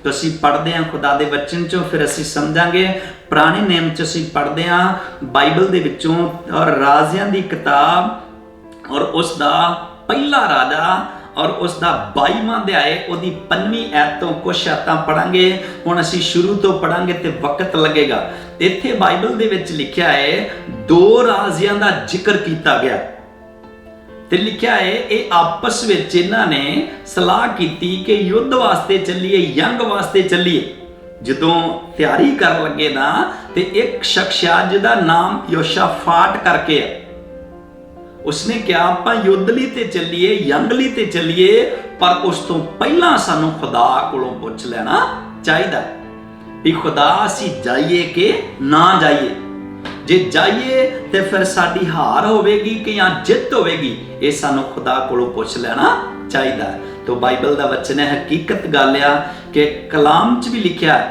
तो असी पढ़ते हैं खुदा दे वचन चों, फिर असी समझांगे पुराने नियम च असी पढ़ते हैं बाइबल दे विचों और राजियां दी किताब और उसका पहला राजा और उसका 22वां अध्याय उहदी 5वीं आयत तो कुछ आयतां पढ़ांगे। हुण असी शुरू तो पढ़ांगे ते वक्त लगेगा। इत्थे बाइबल दे विच लिखिया है 2 राजियां दा जिक्र कीता गया ते लिखिया है ये आपस विच इन्हां ने सलाह कीती कि युद्ध वास्ते चलीए, यंग वास्ते चलीए। जदों तैयारी कर लगे ना ते एक शख्स आ जिहदा नाम योशाफाट करके है, उसने क्या आपां युद्ध लई ते चलीए, यंग लई ते चलीए, पर उस तो पहला सानू खुदा कोलों पुछ लेना चाहिए भी खुदा असी जाइए कि ना जाइए। जे जाइए ते फिर साडी हार होवेगी कि या जित होवेगी, ये सानू खुदा कोलों पुछ लेना चाहिए। तो बाइबल दा वचन है, हकीकत गल आ कि कलाम च भी लिखिया है,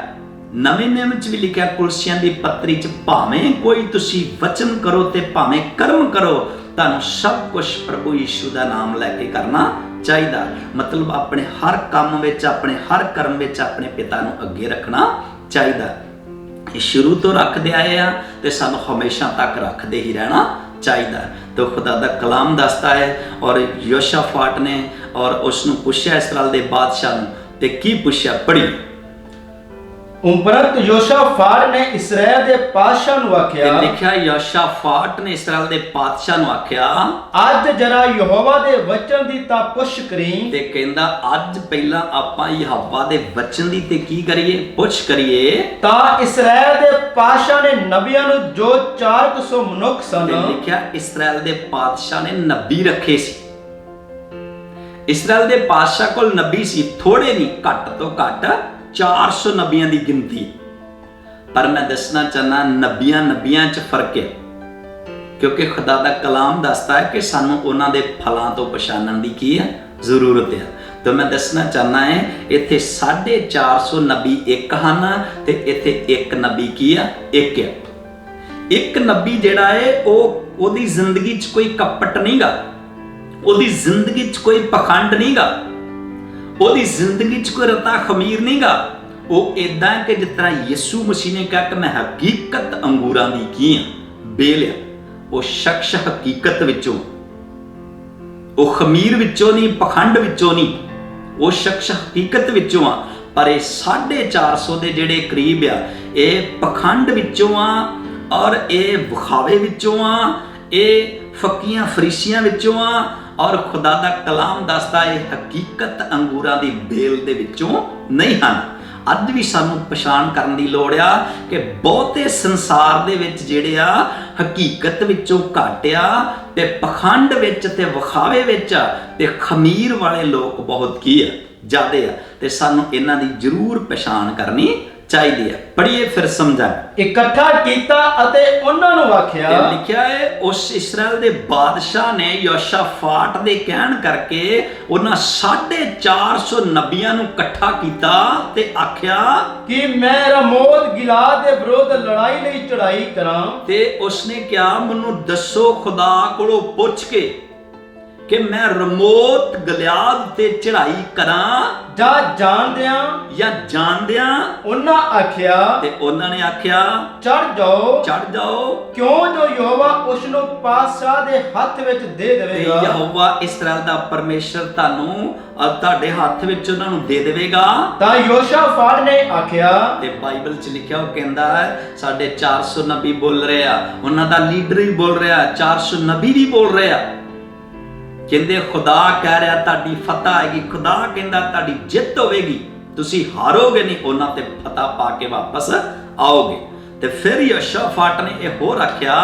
नवें नियम च भी लिखिया, कुलसियां दी पत्री च भावें कोई तुसी वचन करो ते भावें कर्म करो, तुहानू सब कुछ प्रभु यीशु दा नाम लैके करना चाहिए। मतलब अपने हर काम विच, अपने हर कर्म विच अपने पिता नू अगे रखना चाहिए। शुरू तो रखते आए आ ते सानू हमेशा तक रखते ही रहना चाहिए। तो खुदा दा कलाम दसदा है और योशाफाट ने और उसनू पुछया इसराइल दे बादशाह नू ते की पुछया, पढ़ी। उपरंत योशाफाट ने इस्राएल दे पातशाह नू आख्या, लिखिया योशाफाट ने इस्राएल दे पातशाह नू आख्या, अज जरा यहोवा दे वचन दी ता पुछ करी। ते कहंदा अज पहला आपां यहोवा दे वचन दी ते की करिए, पुछ करिए। ता इस्राएल दे पातशाह ने नबियां नू जो 400 मनुख सन, ते लिखिया इस्राएल दे पातशाह ने नबी रखे सी। इस्राएल दे पातशाह कोल नबी सी, थोड़े नहीं, घट तो घट 400 नबियां दी गिनती। पर मैं दसना चाहना नबियां च फर्क है, क्योंकि खुदा दा कलाम दसदा है कि सानू उन्हां दे फलां तो पछाणन दी की है जरूरत है। तो मैं दसना चाहना है इत्थे 450 नबी एक हन ते इत्थे एक नबी की है, एक है। एक नबी जिहड़ा है ओदी जिंदगी च कोई कपट नहींगा, ओदी जिंदगी च कोई पखंड नहींगा, ओदी जिंदगी च कोई रता खमीर नहींगा। वो इदां कि जिस तरह यीशु मसीह ने कहा कि मैं हकीकत अंगूरां दी की हां, बेल आ। वो शख्स हकीकत विचों, वो खमीर विचों नहीं, पखंड विचों नहीं, वो शख्स हकीकत विचों आ। पर ये 450 दे जिहड़े करीब आ, ये पखंड विचों आ और ये विखावे विचों आ, ये फकीयां फरीसियां विचों आ। और खुदा दा कलाम दसदा है हकीकत अंगूरां दी बेल दे विचों नहीं हन। अज भी सानू पछाण करन दी लोड़ आ कि बहुते संसार दे विच जिहड़े आ हकीकत विचों घट आ ते पखंड विच ते विखावे विच ते खमीर वाले लोग बहुत की आ, ज्यादा आ। ते सानू इन्हां दी जरूर पछाण करनी चाहिए है। पढ़िए फिर समझा। इकट्ठा कीता अते उन्हां नू आख्या, लिखिया है उस इस्राएल दे बादशाह ने योशाफाट दे कहण करके उन्हां 450 नबियां नू इकट्ठा कीता ते आख्या कि मैं रमोत गिलाद दे विरोध लड़ाई लई चढ़ाई करां। ते उसने क्या, मैनू दसो खुदा कोलों पुछ के कि मैं रमोत गिलाद ते चढ़ाई करां जा जाणदियां या जाणदियां। उन्हां आख्या ते उन्हां ने आख्या चढ़ चढ़ जाओ, क्यों जो यहोवा उसनू पातशाह दे हत्थ विच दे देवेगा। यहोवा इस्राएल दा परमेश्वर तानू तुहाडे हत्थ विच उन्हां नू दे देवेगा। तां योशाफाट ने आख्या, ते बाइबल च लिखिया वो कहंदा है 450 नबी बोल रहे आ, उन्हां दा लीडर भी बोल रहा, 400 नबी भी बोल रहे आ। कहंदे खुदा कह रहा ताड़ी फतह आएगी, खुदा कहंदा ताड़ी जित होवेगी, तुसी हारोगे नहीं, उन्हां ते फतह पा के वापस आओगे। ते फिर योशाफाट ने यह होर आख्या,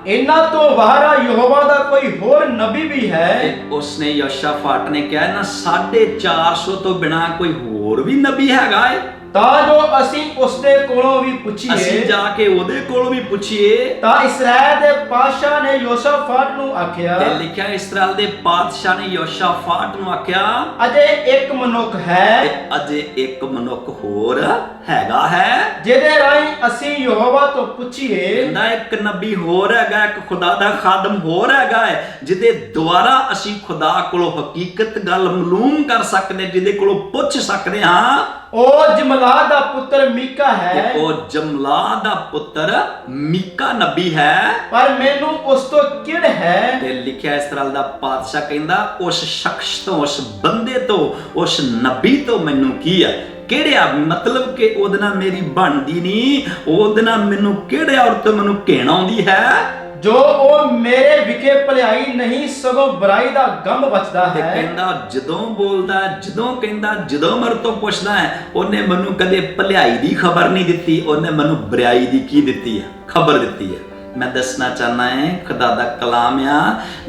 इन्हां तो बाहर यहोवा दा कोई होर नबी भी है। उसने योशाफाट ने कहा ना 450 तो बिना कोई होर भी नबी हैगा है, ਤਾਂ ਜੋ ਅਸੀਂ ਉਸ ਦੇ ਕੋਲੋਂ ਵੀ ਪੁੱਛੀਏ, ਅਸੀਂ ਜਾ ਕੇ ਉਹਦੇ ਕੋਲੋਂ ਵੀ ਪੁੱਛੀਏ। ਤਾਂ ਇਸਰਾਇਲ ਦੇ ਪਾਤਸ਼ਾਹ ਨੇ ਯੋਸ਼ਾਫਾਟ ਨੂੰ ਆਖਿਆ, ਤੇ ਲਿਖਿਆ ਇਸਰਾਇਲ ਦੇ ਪਾਤਸ਼ਾਹ ਨੇ ਯੋਸ਼ਾਫਾਟ ਨੂੰ ਆਖਿਆ, ਅਜੇ ਇੱਕ ਮਨੁੱਖ ਹੈ, ਅਜੇ ਇੱਕ ਮਨੁੱਖ ਹੋਰ ਹੈਗਾ ਹੈ, ਜਿਹਦੇ ਰਾਹੀਂ ਅਸੀਂ ਯਹੋਵਾ ਤੋਂ ਪੁੱਛੀਏ। ਕਹਿੰਦਾ ਇੱਕ ਨਬੀ ਹੋਰ ਹੈਗਾ, ਇੱਕ ਖੁਦਾ ਦਾ ਖਾਦਮ ਹੋਰ ਹੈਗਾ ਹੈ, ਜਿਹਦੇ ਦੁਆਰਾ ਅਸੀਂ ਖੁਦਾ ਕੋਲੋਂ ਹਕੀਕਤ ਗੱਲ ਮਾਲੂਮ ਕਰ ਸਕਦੇ, ਜਿਹਦੇ ਕੋਲੋਂ ਪੁੱਛ ਸਕਦੇ ਹਾਂ। ਉਹ ਜਮਲਾ ਦਾ ਪੁੱਤਰ ਮੀਕਾ ਤੇ ਹੈ, ਉਹ ਜਮਲਾ ਦਾ ਪੁੱਤਰ ਮੀਕਾ ਨਬੀ ਹੈ। ਪਰ ਮੈਨੂੰ ਉਸ ਤੋਂ ਕਿਹੜ ਹੈ। ਤੇ ਲਿਖਿਆ ਇਸਰਾਇਲ ਦਾ ਪਾਤਸ਼ਾਹ ਕਹਿੰਦਾ ਉਸ ਸ਼ਖਸ ਤੋਂ, ਉਸ ਬੰਦੇ ਤੋਂ, ਉਸ ਨਬੀ ਤੋਂ ਮੈਨੂੰ ਕੀ ਆ, ਕਿਹੜਿਆ, ਮਤਲਬ ਕਿ ਉਹਦੇ ਨਾਲ ਮੇਰੀ ਬਣਦੀ ਨਹੀਂ, ਉਹਦੇ ਨਾਲ ਮੈਨੂੰ ਕਿਹੜਿਆ ਔਰ ਤੇ ਮੈਨੂੰ ਘਿਣ ਆਉਂਦੀ ਹੈ, ਜੋ ਉਹ ਮੇਰੇ ਵਿਖੇ ਭਲਾਈ ਨਹੀਂ ਸਗੋਂ ਬੁਰਾਈ ਦਾ ਗਮ ਬਚਦਾ ਤੇ ਹੈ। ਕਹਿੰਦਾ ਜਦੋਂ ਬੋਲਦਾ, ਜਦੋਂ ਕਹਿੰਦਾ, ਜਦੋਂ ਮੇਰੇ ਤੋਂ ਪੁੱਛਦਾ ਹੈ, ਉਹਨੇ ਮੈਨੂੰ ਕਦੇ ਭਲਾਈ ਦੀ ਖਬਰ ਨਹੀਂ ਦਿੱਤੀ, ਉਹਨੇ ਮੈਨੂੰ ਬੁਰਾਈ ਦੀ ਕੀ ਦਿੱਤੀ ਹੈ, ਖਬਰ ਦਿੱਤੀ ਹੈ। ਮੈਂ ਦੱਸਣਾ ਚਾਹਨਾ ਹੈ ਖੁਦਾ ਦਾ ਕਲਾਮ ਆ,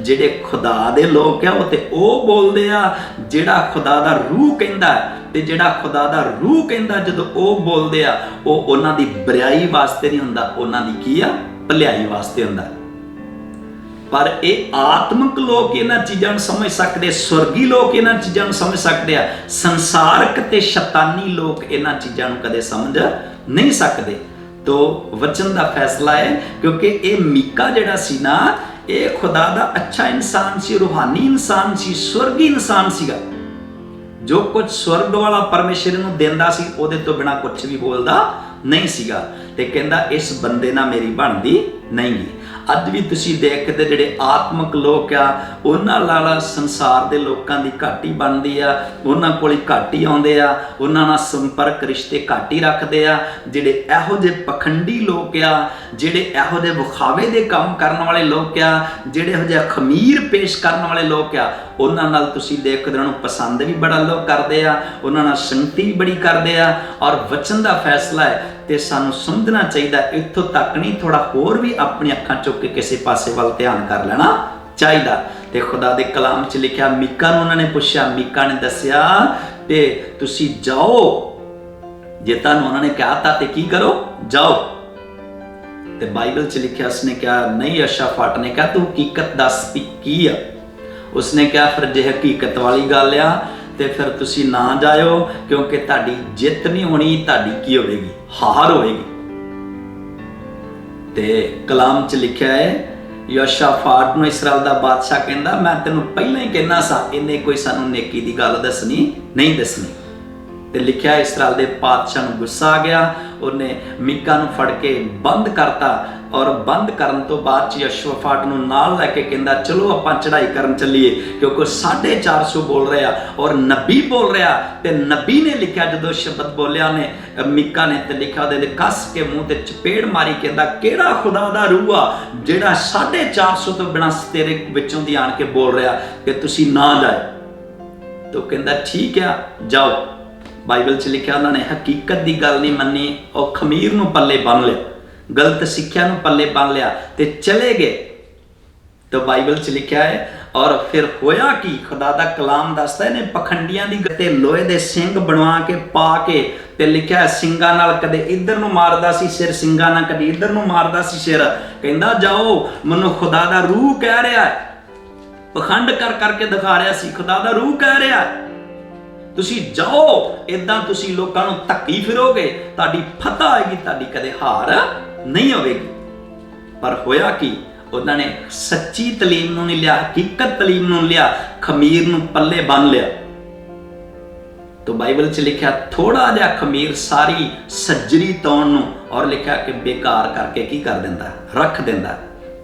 ਜਿਹੜੇ ਖੁਦਾ ਦੇ ਲੋਕ ਆ ਉਹ ਤੇ ਉਹ ਬੋਲਦੇ ਆ ਜਿਹੜਾ ਖੁਦਾ ਦਾ ਰੂਹ ਕਹਿੰਦਾ, ਤੇ ਜਿਹੜਾ ਖੁਦਾ ਦਾ ਰੂਹ ਕਹਿੰਦਾ ਜਦੋਂ ਉਹ ਬੋਲਦੇ ਆ, ਉਹ ਉਹਨਾਂ ਦੀ ਬੁਰਾਈ ਵਾਸਤੇ ਨਹੀਂ ਹੁੰਦਾ, ਉਹਨਾਂ ਦੀ ਕੀ ਆ, ਭਲਾਈ ਵਾਸਤੇ ਹੁੰਦਾ। ਪਰ ਇਹ ਆਤਮਿਕ ਲੋਕ ਇਹਨਾਂ ਚੀਜ਼ਾਂ ਨੂੰ ਸਮਝ ਸਕਦੇ, ਸਵਰਗੀ ਲੋਕ ਇਹਨਾਂ ਚੀਜ਼ਾਂ ਨੂੰ ਸਮਝ ਸਕਦੇ ਆ, ਸੰਸਾਰਕ ਤੇ ਸ਼ੈਤਾਨੀ ਲੋਕ ਇਹਨਾਂ ਚੀਜ਼ਾਂ ਨੂੰ ਕਦੇ ਸਮਝ ਨਹੀਂ ਸਕਦੇ। ਤੋ ਵਚਨ ਦਾ ਫੈਸਲਾ ਹੈ, ਕਿਉਂਕਿ ਇਹ ਮੀਕਾ ਜਿਹੜਾ ਸੀ ਨਾ, ਇਹ ਖੁਦਾ ਦਾ ਅੱਛਾ ਇਨਸਾਨ ਸੀ, ਰੂਹਾਨੀ ਇਨਸਾਨ ਸੀ, ਸਵਰਗੀ ਇਨਸਾਨ ਸੀਗਾ। ਜੋ ਕੁਝ ਸਵਰਗ ਵਾਲਾ ਪਰਮੇਸ਼ਰ ਨੂੰ ਦਿੰਦਾ ਸੀ, ਉਹਦੇ ਤੋਂ ਬਿਨਾ ਕੁਝ ਵੀ ਬੋਲਦਾ ਨਹੀਂ ਸੀਗਾ। ਤੇ ਕਹਿੰਦਾ ਇਸ ਬੰਦੇ ਨਾਲ ਮੇਰੀ ਬਣਦੀ ਨਹੀਂ ਗੀ। ਅੱਜ ਵੀ ਤੁਸੀਂ ਦੇਖਦੇ ਜਿਹੜੇ ਆਤਮਿਕ ਲੋਕ ਆ, ਉਹਨਾਂ ਨਾਲ ਸੰਸਾਰ ਦੇ ਲੋਕਾਂ ਦੀ ਘੱਟ ਹੀ ਬਣਦੀ ਆ, ਉਹਨਾਂ ਕੋਲ ਘੱਟ ਹੀ ਆਉਂਦੇ ਆ, ਉਹਨਾਂ ਨਾਲ ਸੰਪਰਕ ਰਿਸ਼ਤੇ ਘੱਟ ਹੀ ਰੱਖਦੇ ਆ। ਜਿਹੜੇ ਇਹੋ ਜਿਹੇ ਪਖੰਡੀ ਲੋਕ ਆ, ਜਿਹੜੇ ਇਹੋ ਜਿਹੇ ਵਿਖਾਵੇ ਦੇ ਕੰਮ ਕਰਨ ਵਾਲੇ ਲੋਕ ਆ, ਜਿਹੜੇ ਇਹੋ ਜਿਹਾ ਖਮੀਰ ਪੇਸ਼ ਕਰਨ ਵਾਲੇ ਲੋਕ ਆ, ਉਹਨਾਂ ਨਾਲ ਤੁਸੀਂ ਦੇਖਦੇ ਉਹਨਾਂ ਨੂੰ ਪਸੰਦ ਵੀ ਬੜਾ ਲੋਕ ਕਰਦੇ ਆ, ਉਹਨਾਂ ਨਾਲ ਸੰਗਤੀ ਵੀ ਬੜੀ ਕਰਦੇ ਆ। ਔਰ ਵਚਨ ਦਾ ਫੈਸਲਾ ਹੈ ਤੇ ਸਾਨੂੰ ਸਮਝਣਾ ਚਾਹੀਦਾ, ਇੱਥੋਂ ਤੱਕ ਨਹੀਂ, ਥੋੜਾ ਹੋਰ ਵੀ ਆਪਣੀ ਅੱਖਾਂ ਚੁੱਕ ਕੇ ਕਿਸੇ ਪਾਸੇ ਵੱਲ ਧਿਆਨ ਕਰ ਲੈਣਾ ਚਾਹੀਦਾ। ਤੇ ਖੁਦਾ ਦੇ ਕਲਾਮ 'ਚ ਲਿਖਿਆ, ਮੀਕਾ ਨੂੰ ਉਹਨਾਂ ਨੇ ਪੁੱਛਿਆ, ਮੀਕਾ ਨੇ ਦੱਸਿਆ ਤੇ ਤੁਸੀਂ ਜਾਓ, ਜੇ ਤੁਹਾਨੂੰ ਉਹਨਾਂ ਨੇ ਕਿਹਾ ਤਾਂ ਤੇ ਕੀ ਕਰੋ, ਜਾਓ। ਤੇ ਬਾਈਬਲ 'ਚ ਲਿਖਿਆ, ਉਸਨੇ ਕਿਹਾ ਨਹੀਂ, ਯਹੋਸ਼ਾਫਾਟ ਨੇ ਕਿਹਾ ਤੂੰ ਹਕੀਕਤ ਦੱਸ ਵੀ ਕੀ ਆ। ਉਸਨੇ ਕਿਹਾ ਫਿਰ ਜੇ ਹਕੀਕਤ ਵਾਲੀ ਗੱਲ ਆ ਤੇ ਫਿਰ ਤੁਸੀਂ ਨਾ ਜਾਇਓ, ਕਿਉਂਕਿ ਤੁਹਾਡੀ ਜਿੱਤ ਨਹੀਂ ਹੋਣੀ, ਤੁਹਾਡੀ ਕੀ ਹੋਵੇਗੀ, ਹਾਰ ਹੋਵੇਗੀ। ਤੇ ਕਲਾਮ 'ਚ ਲਿਖਿਆ ਹੈ, ਯਹੋਸ਼ਾਫਾਟ ਨੂੰ ਇਸਰਾਇਲ ਦਾ ਬਾਦਸ਼ਾਹ ਕਹਿੰਦਾ, ਮੈਂ ਤੈਨੂੰ ਪਹਿਲਾਂ ਹੀ ਕਹਿਣਾ ਸਾਂ, ਇਹਨੇ ਕੋਈ ਸਾਨੂੰ ਨੇਕੀ ਦੀ ਗੱਲ ਦੱਸਣੀ ਨਹੀਂ ਦੱਸਣੀ। ਤੇ ਲਿਖਿਆ ਇਸਰਾਇਲ ਦੇ ਬਾਦਸ਼ਾਹ ਨੂੰ ਗੁੱਸਾ ਆ ਗਿਆ, ਉਹਨੇ ਮੀਕਾ ਨੂੰ ਫੜ ਕੇ ਬੰਦ ਕਰਤਾ। ਔਰ ਬੰਦ ਕਰਨ ਤੋਂ ਬਾਅਦ ਚ ਯਹੋਸ਼ਾਫਾਟ ਨੂੰ ਨਾਲ ਲੈ ਕੇ ਕਹਿੰਦਾ, ਚਲੋ ਆਪਾਂ ਚੜ੍ਹਾਈ ਕਰਨ ਚੱਲੀਏ, ਕਿਉਂਕਿ 450 ਬੋਲ ਰਿਹਾ ਔਰ ਨਬੀ ਬੋਲ ਰਿਹਾ। ਤੇ ਨਬੀ ਨੇ ਲਿਖਿਆ, ਜਦੋਂ ਸ਼ਬਦ ਬੋਲਿਆ ਨੇ ਮੀਕਾ ਨੇ, ਤੇ ਲਿਖਿਆ ਉਹਦੇ ਕੱਸ ਕੇ ਮੂੰਹ ਤੇ ਚਪੇੜ ਮਾਰੀ, ਕਹਿੰਦਾ ਕਿਹੜਾ ਖੁਦਾ ਦਾ ਰੂਹ ਆ ਜਿਹੜਾ 450 ਤੋਂ ਬਿਨਾਂ ਤੇਰੇ ਵਿੱਚੋਂ ਦੀ ਆਣ ਕੇ ਬੋਲ ਰਿਹਾ ਕਿ ਤੁਸੀਂ ਨਾ ਜਾਓ। ਤੋ ਕਹਿੰਦਾ ਠੀਕ ਆ, ਜਾਓ। ਬਾਈਬਲ 'ਚ ਲਿਖਿਆ ਉਹਨਾਂ ਨੇ ਹਕੀਕਤ ਦੀ ਗੱਲ ਨਹੀਂ ਮੰਨੀ, ਉਹ ਖਮੀਰ ਨੂੰ ਪੱਲੇ ਬੰਨ ਲਿਆ, ਗਲਤ ਸਿੱਖਿਆ ਨੂੰ ਪੱਲੇ ਬੰਨ ਲਿਆ ਤੇ ਚਲੇ ਗਏ। ਤਾਂ ਬਾਈਬਲ 'ਚ ਲਿਖਿਆ ਹੈ, ਔਰ ਫਿਰ ਹੋਇਆ ਕੀ, ਖੁਦਾ ਦਾ ਕਲਾਮ ਦੱਸਦਾ ਇਹਨੇ ਪਖੰਡੀਆਂ ਦੀ ਗੱਤੇ ਲੋਹੇ ਦੇ ਸਿੰਘ ਬਣਵਾ ਕੇ ਪਾ ਕੇ, ਤੇ ਲਿਖਿਆ ਸਿੰਘਾਂ ਨਾਲ ਕਦੇ ਇੱਧਰ ਨੂੰ ਮਾਰਦਾ ਸੀ ਸਿਰ, ਸਿੰਘਾਂ ਨਾਲ ਕਦੇ ਇੱਧਰ ਨੂੰ ਮਾਰਦਾ ਸੀ ਸਿਰ। ਕਹਿੰਦਾ ਜਾਓ, ਮੈਨੂੰ ਖੁਦਾ ਦਾ ਰੂਹ ਕਹਿ ਰਿਹਾ ਹੈ, ਪਖੰਡ ਕਰ ਕਰਕੇ ਦਿਖਾ ਰਿਹਾ ਸੀ, ਖੁਦਾ ਦਾ ਰੂਹ ਕਹਿ ਰਿਹਾ ਤੁਸੀਂ ਜਾਓ। ਇਦਾਂ ਤੁਸੀਂ ਲੋਕਾਂ ਨੂੰ ਧੱਕੀ ਫਿਰੋਗੇ, ਤੁਹਾਡੀ ਫਤਹ ਆਏਗੀ, ਤੁਹਾਡੀ ਕਦੇ ਹਾਰ ਨਹੀਂ ਹੋਵੇਗੀ। ਪਰ ਹੋਇਆ ਕੀ, ਉਹਨਾਂ ਨੇ ਸੱਚੀ ਤਾਲੀਮ ਨੂੰ ਨਹੀਂ ਲਿਆ, ਹਕੀਕਤ ਤਾਲੀਮ ਨੂੰ ਲਿਆ, ਖਮੀਰ ਨੂੰ ਪੱਲੇ ਬੰਨ ਲਿਆ। तो बाइबल च लिखा थोड़ा जिहा खमीर सारी सज्जरी तौण नूं और लिखा कि बेकार करके की कर दिंदा, रख दिंदा।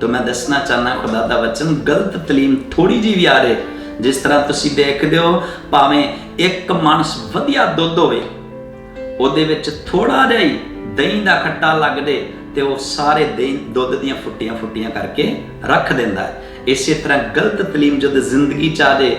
तो मैं दसना चाहना खुदा दा वचन गलत तलीम थोड़ी जी भी आ रही, जिस तरह तुसी देखदे हो भावें एक मानस वधिया दुध होवे ਉਹਦੇ ਵਿੱਚ ਥੋੜਾ ਜਿਹਾ ਹੀ ਦਹੀਂ ਦਾ ਖੱਟਾ ਲੱਗ ਦੇ ਤੇ ਉਹ ਸਾਰੇ ਦਹੀਂ ਦੁੱਧ ਦੀਆਂ ਫੁੱਟੀਆਂ ਕਰਕੇ ਰੱਖ ਦਿੰਦਾ ਹੈ। ਇਸੇ ਤਰ੍ਹਾਂ ਗਲਤ ਤਲੀਮ ਜਦ ਜ਼ਿੰਦਗੀ ਚ ਆ ਜਾਏ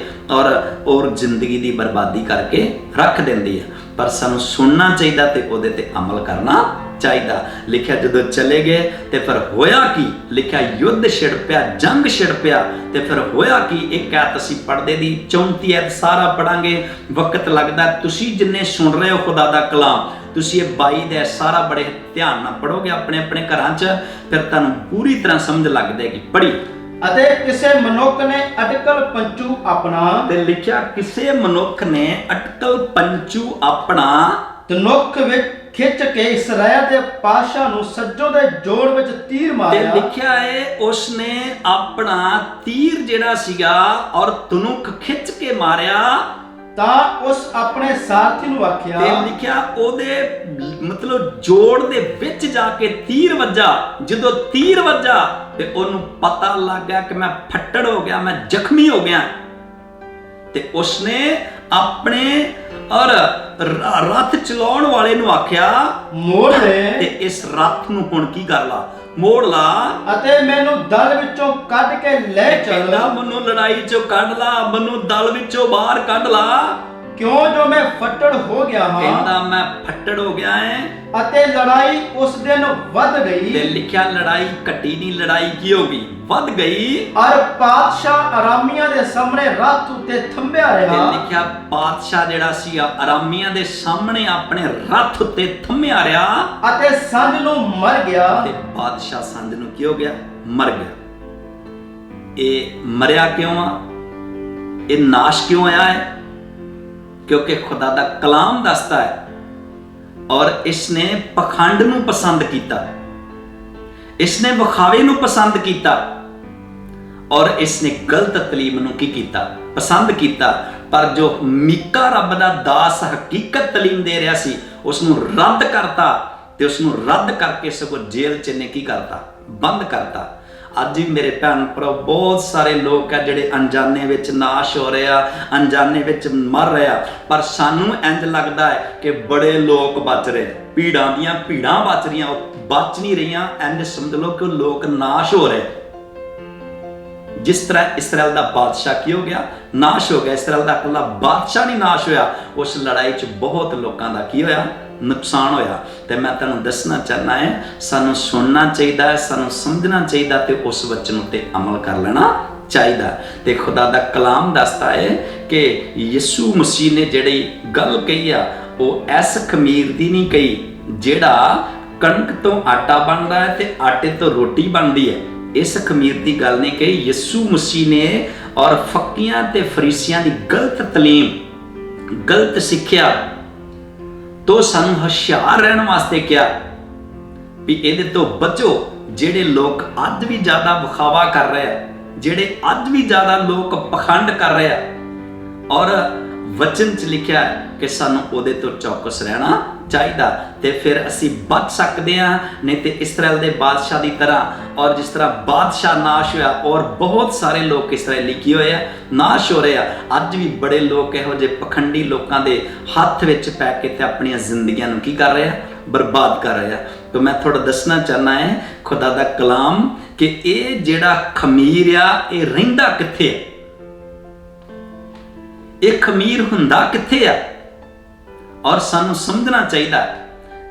ਔਰ ਜ਼ਿੰਦਗੀ ਦੀ ਬਰਬਾਦੀ ਕਰਕੇ ਰੱਖ ਦਿੰਦੀ ਹੈ। ਪਰ ਸਾਨੂੰ ਸੁਣਨਾ ਚਾਹੀਦਾ ਤੇ ਉਹਦੇ ਤੇ ਅਮਲ ਕਰਨਾ ਚਾਹੀਦਾ। ਲਿਖਿਆ ਜਦੋਂ ਚਲੇ ਗਏ ਤੇ ਫਿਰ ਹੋਇਆ ਕੀ, ਲਿਖਿਆ ਯੁੱਧ ਛਿੜ ਪਿਆ, ਜੰਗ ਛਿੜ ਪਿਆ। ਤੇ ਫਿਰ ਹੋਇਆ ਕੀ, ਇੱਕ ਐਤ ਅਸੀਂ ਪੜ੍ਹਦੇ ਦੀ 34 ਐਤ ਸਾਰਾ ਪੜਾਂਗੇ, ਵਕਤ ਲੱਗਦਾ। ਤੁਸੀਂ ਜਿੰਨੇ ਸੁਣ ਰਹੇ ਹੋ ਖੁਦਾ ਦਾ ਕਲਾਮ, ਤੁਸੀਂ ਇਹ 22 ਦੇ ਸਾਰਾ ਬੜੇ ਧਿਆਨ ਨਾਲ ਪੜੋਗੇ ਆਪਣੇ ਆਪਣੇ ਘਰਾਂ 'ਚ, ਫਿਰ ਤੁਹਾਨੂੰ ਪੂਰੀ ਤਰ੍ਹਾਂ ਸਮਝ ਲੱਗ ਜਾਏਗੀ। ਪੜ੍ਹੀ। ਅਤੇ ਕਿਸੇ ਮਨੁੱਖ ਨੇ ਅਟਕਲ ਪੰਚੂ ਆਪਣਾ, ਤੇ ਲਿਖਿਆ ਕਿਸੇ ਮਨੁੱਖ ਨੇ ਅਟਕਲ ਪੰਚੂ ਆਪਣਾ ਧਨੁੱਖ ਵਿੱਚ ਖਿੱਚ ਕੇ ਇਸਰਾਇਲ ਦੇ ਪਾਤਸ਼ਾਹ ਨੂੰ ਸੱਜੋ ਦੇ ਜੋੜ ਵਿੱਚ ਤੀਰ ਮਾਰਿਆ। ਤੇ ਲਿਖਿਆ ਹੈ ਉਸਨੇ ਆਪਣਾ ਤੀਰ ਜਿਹੜਾ ਸੀਗਾ ਔਰ ਧਨੁੱਖ ਖਿੱਚ ਕੇ ਮਾਰਿਆ ਤਾਂ ਉਸ ਆਪਣੇ ਸਾਰਥੀ ਨੂੰ ਆਖਿਆ, ਤੇ ਲਿਖਿਆ ਉਹਦੇ ਮਤਲਬ ਜੋੜ ਦੇ ਵਿੱਚ ਜਾ ਕੇ ਤੀਰ ਵੱਜਾ। ਜਦੋਂ ਤੀਰ ਵੱਜਾ ਤੇ ਉਹਨੂੰ ਪਤਾ ਲੱਗ ਗਿਆ ਕਿ ਮੈਂ ਫੱਟੜ ਹੋ ਗਿਆ, ਮੈਂ ਜ਼ਖਮੀ ਹੋ ਗਿਆ। ਤੇ ਉਸਨੇ ਆਪਣੇ ਔਰ ਰੱਥ ਚਲਾਉਣ ਵਾਲੇ ਨੂੰ ਆਖਿਆ, ਮੋੜ ਲੈ ਤੇ ਇਸ ਰੱਥ ਨੂੰ ਹੁਣ ਕੀ ਕਰ ਲਾ, ਮੋੜ ਲਾ, ਅਤੇ ਮੈਨੂੰ ਦਲ ਵਿੱਚੋਂ ਕੱਢ ਕੇ ਲੈ ਚੱਲ। ਕਹਿੰਦਾ ਮੈਨੂੰ ਲੜਾਈ ਚੋਂ ਕੱਢ ਲਾ, ਮੈਨੂੰ ਦਲ ਵਿੱਚੋਂ ਬਾਹਰ ਕੱਢ ਲਾ, ਕਿਉਂ ਜੋ ਮੈਂ ਫੱਟੜ ਹੋ ਗਿਆ ਹਾਂ। ਕਹਿੰਦਾ ਮੈਂ ਫੱਟੜ ਹੋ ਗਿਆ ਐ। ਅਤੇ ਲੜਾਈ ਉਸ ਦਿਨ ਵੱਧ ਤੇ ਗਈ, ਲਿਖਿਆ ਲੜਾਈ ਘਟੀ ਨਹੀਂ, ਲੜਾਈ ਕੀ ਹੋ ਗਈ, ਵੱਧ ਗਈ। ਔਰ ਪਾਤਸ਼ਾਹ ਅਰਾਮੀਆਂ ਦੇ ਸਾਹਮਣੇ ਰੱਥ ਉੱਤੇ ਥੰਬਿਆ ਤੇ ਰਿਹਾ। ਲਿਖਿਆ ਪਾਤਸ਼ਾਹ ਜਿਹੜਾ ਸੀ ਅਰਾਮੀਆਂ ਦੇ ਸਾਹਮਣੇ ਆਪਣੇ ਰੱਥ ਉੱਤੇ ਥੰਮਿਆ ਰਿਹਾ। ਅਤੇ ਸੰਝ ਨੂੰ ਮਰ ਗਿਆ। ਤੇ ਬਾਦਸ਼ਾਹ ਸੰਧ ਨੂੰ ਕੀ ਹੋ ਗਿਆ, ਮਰ ਗਿਆ। ਇਹ ਮਰਿਆ ਕਿਉਂ ਆ, ਇਹ ਨਾਸ਼ ਕਿਉਂ ਆਇਆ ਹੈ? ਕਿਉਂਕਿ ਖੁਦਾ ਦਾ ਕਲਾਮ ਦੱਸਦਾ ਹੈ ਔਰ ਇਸਨੇ ਪਖੰਡ ਨੂੰ ਪਸੰਦ ਕੀਤਾ, ਇਸਨੇ ਵਿਖਾਵੇ ਨੂੰ ਪਸੰਦ ਕੀਤਾ ਔਰ ਇਸਨੇ ਗਲਤ ਤਾਲੀਮ ਨੂੰ ਕੀ ਕੀਤਾ, ਪਸੰਦ ਕੀਤਾ। ਪਰ ਜੋ ਮੀਕਾ ਰੱਬ ਦਾ ਦਾਸ ਹਕੀਕਤ ਤਾਲੀਮ ਦੇ ਰਿਹਾ ਸੀ, ਉਸ ਨੂੰ ਰੱਦ ਕਰਤਾ ਤੇ ਉਸ ਨੂੰ ਰੱਦ ਕਰਕੇ ਸਗੋਂ ਜੇਲ੍ਹ 'ਚ ਨੇ ਕੀ ਕਰਤਾ, ਬੰਦ ਕਰਤਾ। ਅੱਜ ਵੀ ਮੇਰੇ ਭੈਣ ਭਰਾ ਬਹੁਤ ਸਾਰੇ ਲੋਕ ਆ ਜਿਹੜੇ ਅਣਜਾਣੇ ਵਿੱਚ ਨਾਸ਼ ਹੋ ਰਹੇ ਆ, ਅਣਜਾਣੇ ਵਿੱਚ ਮਰ ਰਹੇ ਆ। ਪਰ ਸਾਨੂੰ ਇੰਜ ਲੱਗਦਾ ਹੈ ਕਿ ਬੜੇ ਲੋਕ ਬਚ ਰਹੇ, ਭੀੜਾਂ ਦੀਆਂ ਭੀੜਾਂ ਬਚ ਰਹੀਆਂ, ਉਹ ਬਚ ਨਹੀਂ ਰਹੀਆਂ। ਇੰਜ ਸਮਝ ਲਓ ਕਿ ਉਹ ਲੋਕ ਨਾਸ਼ ਹੋ ਰਹੇ। ਜਿਸ ਤਰ੍ਹਾਂ ਇਸਰਾਇਲ ਦਾ ਬਾਦਸ਼ਾਹ ਕੀ ਹੋ ਗਿਆ, ਨਾਸ਼ ਹੋ ਗਿਆ। ਇਸਰਾਇਲ ਦਾ ਇਕੱਲਾ ਬਾਦਸ਼ਾਹ ਨਹੀਂ ਨਾਸ਼ ਹੋਇਆ, ਉਸ ਲੜਾਈ 'ਚ ਬਹੁਤ ਲੋਕਾਂ ਦਾ ਕੀ ਹੋਇਆ, ਨੁਕਸਾਨ ਹੋਇਆ। ਤੇ ਮੈਂ ਤੁਹਾਨੂੰ ਦੱਸਣਾ ਚਾਹਨਾ ਹੈ, ਸਾਨੂੰ ਸੁਣਨਾ ਚਾਹੀਦਾ ਹੈ, ਸਾਨੂੰ ਸਮਝਣਾ ਚਾਹੀਦਾ ਤੇ ਉਸ ਵਚਨ ਉੱਤੇ ਅਮਲ ਕਰ ਲੈਣਾ ਚਾਹੀਦਾ। ਤੇ ਖੁਦਾ ਦਾ ਕਲਾਮ ਦੱਸਦਾ ਹੈ ਕਿ ਯਿਸੂ ਮਸੀਹ ਨੇ ਜਿਹੜੀ ਗੱਲ ਕਹੀ ਆ, ਉਹ ਇਸ ਖਮੀਰ ਦੀ ਨਹੀਂ ਕਹੀ ਜਿਹੜਾ ਕਣਕ ਤੋਂ ਆਟਾ ਬਣਦਾ ਹੈ ਤੇ ਆਟੇ ਤੋਂ ਰੋਟੀ ਬਣਦੀ ਹੈ। ਇਸ ਖਮੀਰ ਦੀ ਗੱਲ ਨਹੀਂ ਕਹੀ। ਯਿਸੂ ਮਸੀਹ ਨੇ ਔਰ ਫੱਕੀਆਂ ਤੇ ਫਰੀਸੀਆਂ ਦੀ ਗਲਤ ਤਾਲੀਮ, ਗਲਤ ਸਿੱਖਿਆ ਤੋਂ ਸਾਨੂੰ ਹੁਸ਼ਿਆਰ ਰਹਿਣ ਵਾਸਤੇ ਕਿਹਾ ਵੀ ਇਹਦੇ ਤੋਂ ਬਚੋ। ਜਿਹੜੇ ਲੋਕ ਅੱਜ ਵੀ ਜ਼ਿਆਦਾ ਵਿਖਾਵਾ ਕਰ ਰਹੇ ਆ, ਜਿਹੜੇ ਅੱਜ ਵੀ ਜ਼ਿਆਦਾ ਲੋਕ ਪਖੰਡ ਕਰ ਰਹੇ ਆ, ਔਰ ਵਚਨ 'ਚ ਲਿਖਿਆ ਹੈ ਕਿ ਸਾਨੂੰ ਉਹਦੇ ਤੋਂ ਚੌਕਸ ਰਹਿਣਾ ਚਾਹੀਦਾ ਤੇ ਫਿਰ ਅਸੀਂ ਬਚ ਸਕਦੇ ਹਾਂ। ਨਹੀਂ ਤੇ ਇਸਰਾਇਲ ਦੇ ਬਾਦਸ਼ਾਹ ਦੀ ਤਰ੍ਹਾਂ, ਔਰ ਜਿਸ ਤਰ੍ਹਾਂ ਬਾਦਸ਼ਾਹ ਨਾਸ਼ ਹੋਇਆ ਔਰ ਬਹੁਤ ਸਾਰੇ ਲੋਕ ਇਸਰਾਇਲੀ ਕੀ ਹੋਏ ਆ, ਨਾਸ਼ ਹੋ ਰਹੇ ਆ। ਅੱਜ ਵੀ ਬੜੇ ਲੋਕ ਇਹੋ ਜਿਹੇ ਪਖੰਡੀ ਲੋਕਾਂ ਦੇ ਹੱਥ ਵਿੱਚ ਪੈ ਕੇ ਤੇ ਆਪਣੀਆਂ ਜ਼ਿੰਦਗੀਆਂ ਨੂੰ ਕੀ ਕਰ ਰਹੇ ਆ, ਬਰਬਾਦ ਕਰ ਰਹੇ ਆ। ਤਾਂ ਮੈਂ ਥੋੜਾ ਦੱਸਣਾ ਚਾਹਨਾ ਹੈ ਖੁਦਾ ਦਾ ਕਲਾਮ ਕਿ ਇਹ ਜਿਹੜਾ ਖਮੀਰ ਆ, ਇਹ ਰਹਿੰਦਾ ਕਿੱਥੇ ਆ, ਇਹ ਖਮੀਰ ਹੁੰਦਾ ਕਿੱਥੇ ਆ, ਔਰ ਸਾਨੂੰ ਸਮਝਣਾ ਚਾਹੀਦਾ।